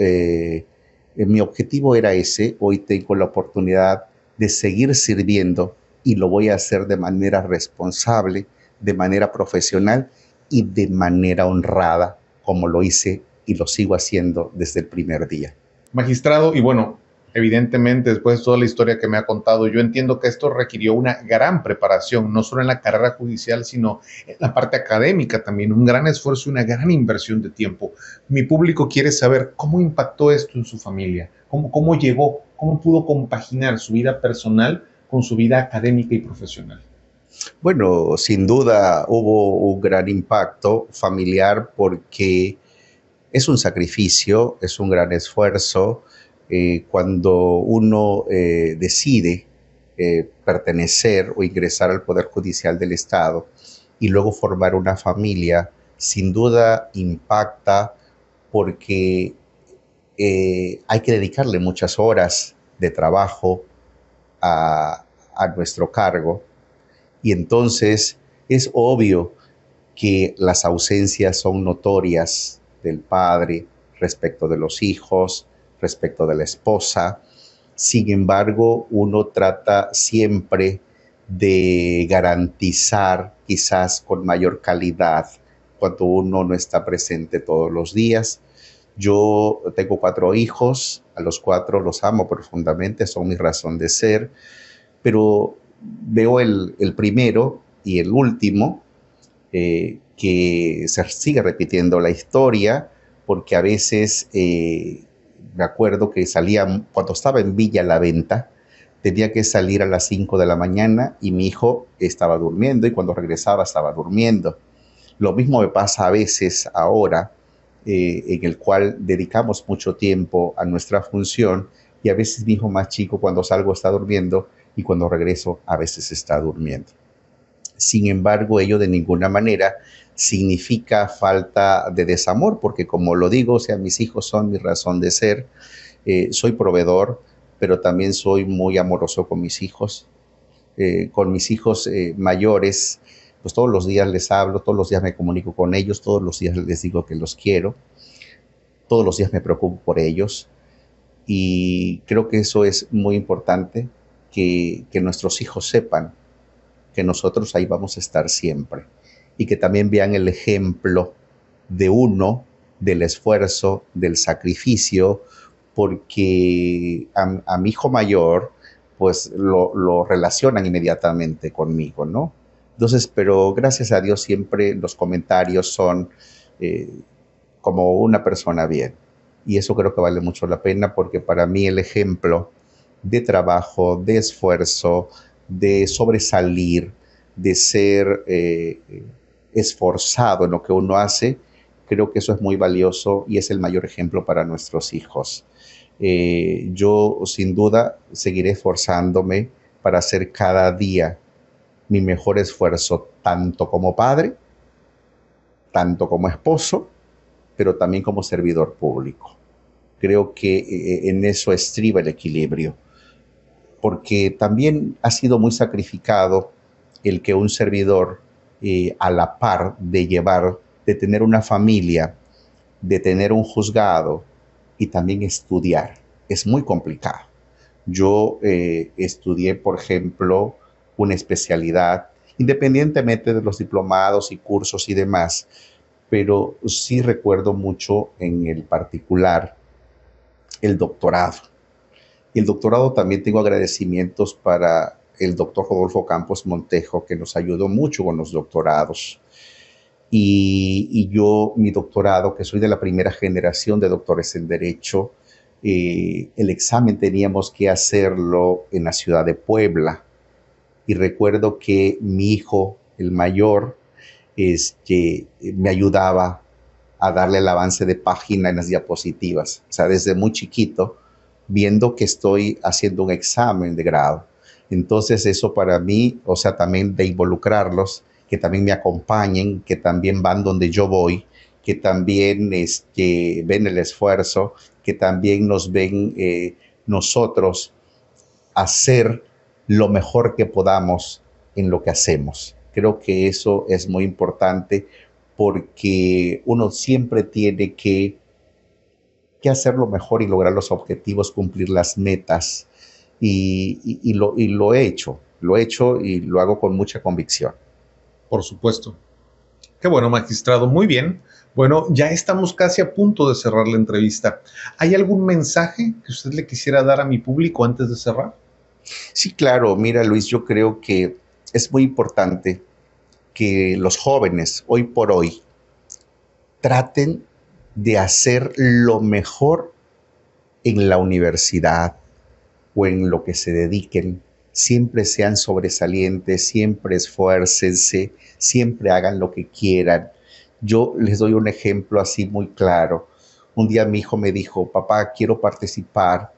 Mi objetivo era ese. Hoy tengo la oportunidad de seguir sirviendo y lo voy a hacer de manera responsable, de manera profesional y de manera honrada, como lo hice y lo sigo haciendo desde el primer día. Magistrado, y bueno, evidentemente después de toda la historia que me ha contado, yo entiendo que esto requirió una gran preparación, no solo en la carrera judicial, sino en la parte académica también, un gran esfuerzo y una gran inversión de tiempo. Mi público quiere saber cómo impactó esto en su familia, cómo llegó, cómo pudo compaginar su vida personal con su vida académica y profesional. Bueno, sin duda hubo un gran impacto familiar porque es un sacrificio, es un gran esfuerzo. Cuando uno decide pertenecer o ingresar al Poder Judicial del Estado y luego formar una familia, sin duda impacta porque hay que dedicarle muchas horas de trabajo a nuestro cargo y entonces es obvio que las ausencias son notorias del padre respecto de los hijos, respecto de la esposa. Sin embargo, uno trata siempre de garantizar quizás con mayor calidad cuando uno no está presente todos los días. Yo tengo 4 hijos, a los 4 los amo profundamente, son mi razón de ser, pero veo el primero y el último que se sigue repitiendo la historia, porque a veces me acuerdo que salía, cuando estaba en Villa La Venta, tenía que salir a las 5 de la mañana y mi hijo estaba durmiendo y cuando regresaba estaba durmiendo. Lo mismo me pasa a veces ahora, en el cual dedicamos mucho tiempo a nuestra función y a veces mi hijo más chico cuando salgo está durmiendo y cuando regreso a veces está durmiendo. Sin embargo, ello de ninguna manera significa falta de desamor, porque como lo digo, o sea, mis hijos son mi razón de ser, soy proveedor, pero también soy muy amoroso con mis hijos mayores, pues todos los días les hablo, todos los días me comunico con ellos, todos los días les digo que los quiero, todos los días me preocupo por ellos y creo que eso es muy importante, que nuestros hijos sepan que nosotros ahí vamos a estar siempre y que también vean el ejemplo de uno, del esfuerzo, del sacrificio, porque a mi hijo mayor pues lo relacionan inmediatamente conmigo, ¿no? Entonces, pero gracias a Dios siempre los comentarios son eh, como una persona bien. Y eso creo que vale mucho la pena porque para mí el ejemplo de trabajo, de esfuerzo, de sobresalir, de ser esforzado en lo que uno hace, creo que eso es muy valioso y es el mayor ejemplo para nuestros hijos. Yo sin duda seguiré esforzándome para hacer cada día mi mejor esfuerzo, tanto como padre, tanto como esposo, pero también como servidor público. Creo que en eso estriba el equilibrio, porque también ha sido muy sacrificado el que un servidor, a la par de llevar, de tener una familia, de tener un juzgado y también estudiar. Es muy complicado. Yo estudié, por ejemplo, una especialidad, independientemente de los diplomados y cursos y demás, pero sí recuerdo mucho en el particular el doctorado. Y el doctorado también tengo agradecimientos para el doctor Rodolfo Campos Montejo, que nos ayudó mucho con los doctorados. Y yo, mi doctorado, que soy de la primera generación de doctores en Derecho, el examen teníamos que hacerlo en la ciudad de Puebla. Y recuerdo que mi hijo, el mayor, me ayudaba a darle el avance de página en las diapositivas. O sea, desde muy chiquito, viendo que estoy haciendo un examen de grado. Entonces eso para mí, o sea, también de involucrarlos, que también me acompañen, que también van donde yo voy, que también ven el esfuerzo, que también nos ven nosotros hacer lo mejor que podamos en lo que hacemos. Creo que eso es muy importante porque uno siempre tiene que que hacerlo mejor y lograr los objetivos, cumplir las metas. Y lo he hecho y lo hago con mucha convicción. Por supuesto. Qué bueno, magistrado. Muy bien. Bueno, ya estamos casi a punto de cerrar la entrevista. ¿Hay algún mensaje que usted le quisiera dar a mi público antes de cerrar? Sí, claro. Mira, Luis, yo creo que es muy importante que los jóvenes, hoy por hoy, traten de hacer lo mejor en la universidad o en lo que se dediquen. Siempre sean sobresalientes, siempre esfuércense, siempre hagan lo que quieran. Yo les doy un ejemplo así muy claro. Un día mi hijo me dijo, papá, quiero participar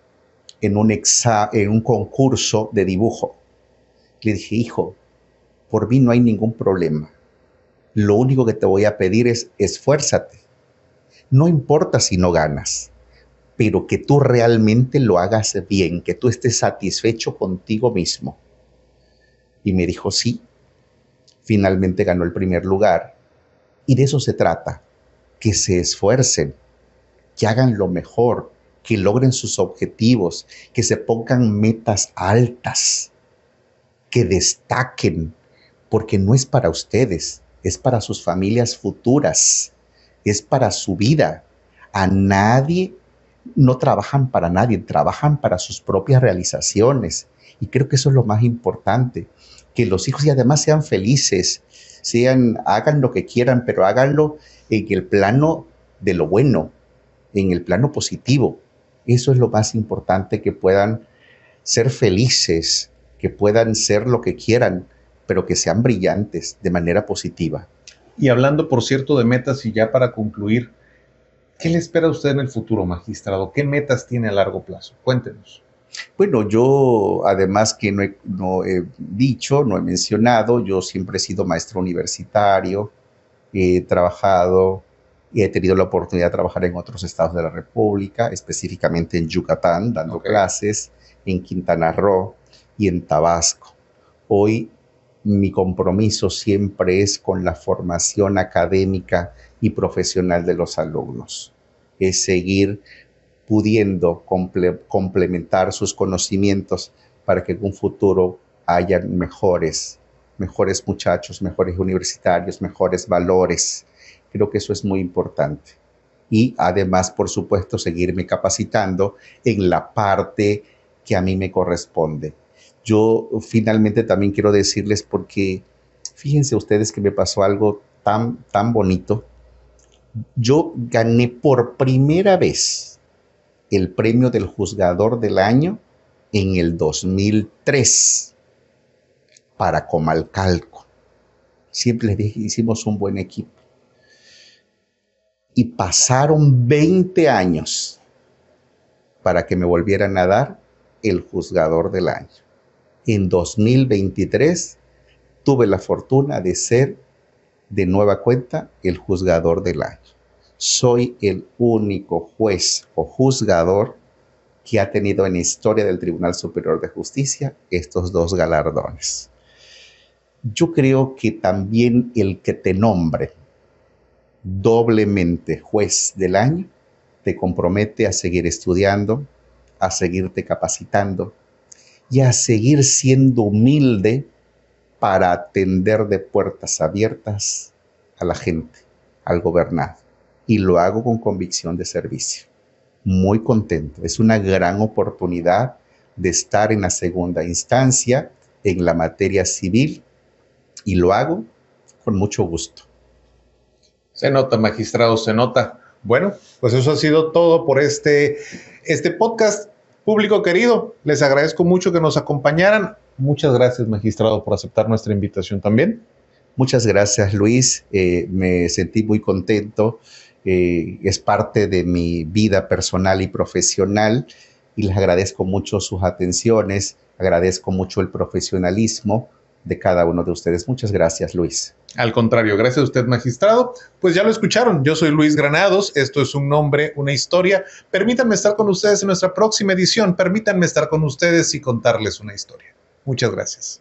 en un concurso de dibujo. Le dije, hijo, por mí no hay ningún problema. Lo único que te voy a pedir es esfuérzate. No importa si no ganas, pero que tú realmente lo hagas bien, que tú estés satisfecho contigo mismo. Y me dijo, sí. Finalmente ganó el primer lugar. Y de eso se trata, que se esfuercen, que hagan lo mejor, que logren sus objetivos, que se pongan metas altas, que destaquen, porque no es para ustedes, es para sus familias futuras, es para su vida. A nadie, no trabajan para nadie, trabajan para sus propias realizaciones. Y creo que eso es lo más importante, que los hijos y además sean felices, hagan lo que quieran, pero háganlo en el plano de lo bueno, en el plano positivo. Eso es lo más importante, que puedan ser felices, que puedan ser lo que quieran, pero que sean brillantes de manera positiva. Y hablando, por cierto, de metas, y ya para concluir, ¿qué le espera a usted en el futuro, magistrado? ¿Qué metas tiene a largo plazo? Cuéntenos. Bueno, yo además que no he dicho, no he mencionado, yo siempre he sido maestro universitario, he trabajado y he tenido la oportunidad de trabajar en otros estados de la República, específicamente en Yucatán, dando clases, en Quintana Roo y en Tabasco. Hoy mi compromiso siempre es con la formación académica y profesional de los alumnos. Es seguir pudiendo complementar sus conocimientos para que en un futuro hayan mejores muchachos, mejores universitarios, mejores valores. Creo que eso es muy importante. Y además, por supuesto, seguirme capacitando en la parte que a mí me corresponde. Yo finalmente también quiero decirles, porque fíjense ustedes que me pasó algo tan bonito. Yo gané por primera vez el premio del juzgador del año en el 2003 para Comalcalco. Siempre les dije, hicimos un buen equipo. Y pasaron 20 años para que me volvieran a dar el juzgador del año. En 2023 tuve la fortuna de ser de nueva cuenta el juzgador del año. Soy el único juez o juzgador que ha tenido en la historia del Tribunal Superior de Justicia estos dos galardones. Yo creo que también el que te nombre doblemente juez del año te compromete a seguir estudiando, a seguirte capacitando y a seguir siendo humilde para atender de puertas abiertas a la gente, al gobernado. Y lo hago con convicción de servicio. Muy contento. Es una gran oportunidad de estar en la segunda instancia en la materia civil y lo hago con mucho gusto. Se nota, magistrado, se nota. Bueno, pues eso ha sido todo por este podcast. Público querido, les agradezco mucho que nos acompañaran. Muchas gracias, magistrado, por aceptar nuestra invitación también. Muchas gracias, Luis. Me sentí muy contento. Es parte de mi vida personal y profesional y les agradezco mucho sus atenciones, agradezco mucho el profesionalismo de cada uno de ustedes. Muchas gracias, Luis. Al contrario, gracias a usted, magistrado. Pues ya lo escucharon, yo soy Luis Granados, esto es Un Nombre, una Historia. Permítanme estar con ustedes en nuestra próxima edición, permítanme estar con ustedes y contarles una historia. Muchas gracias.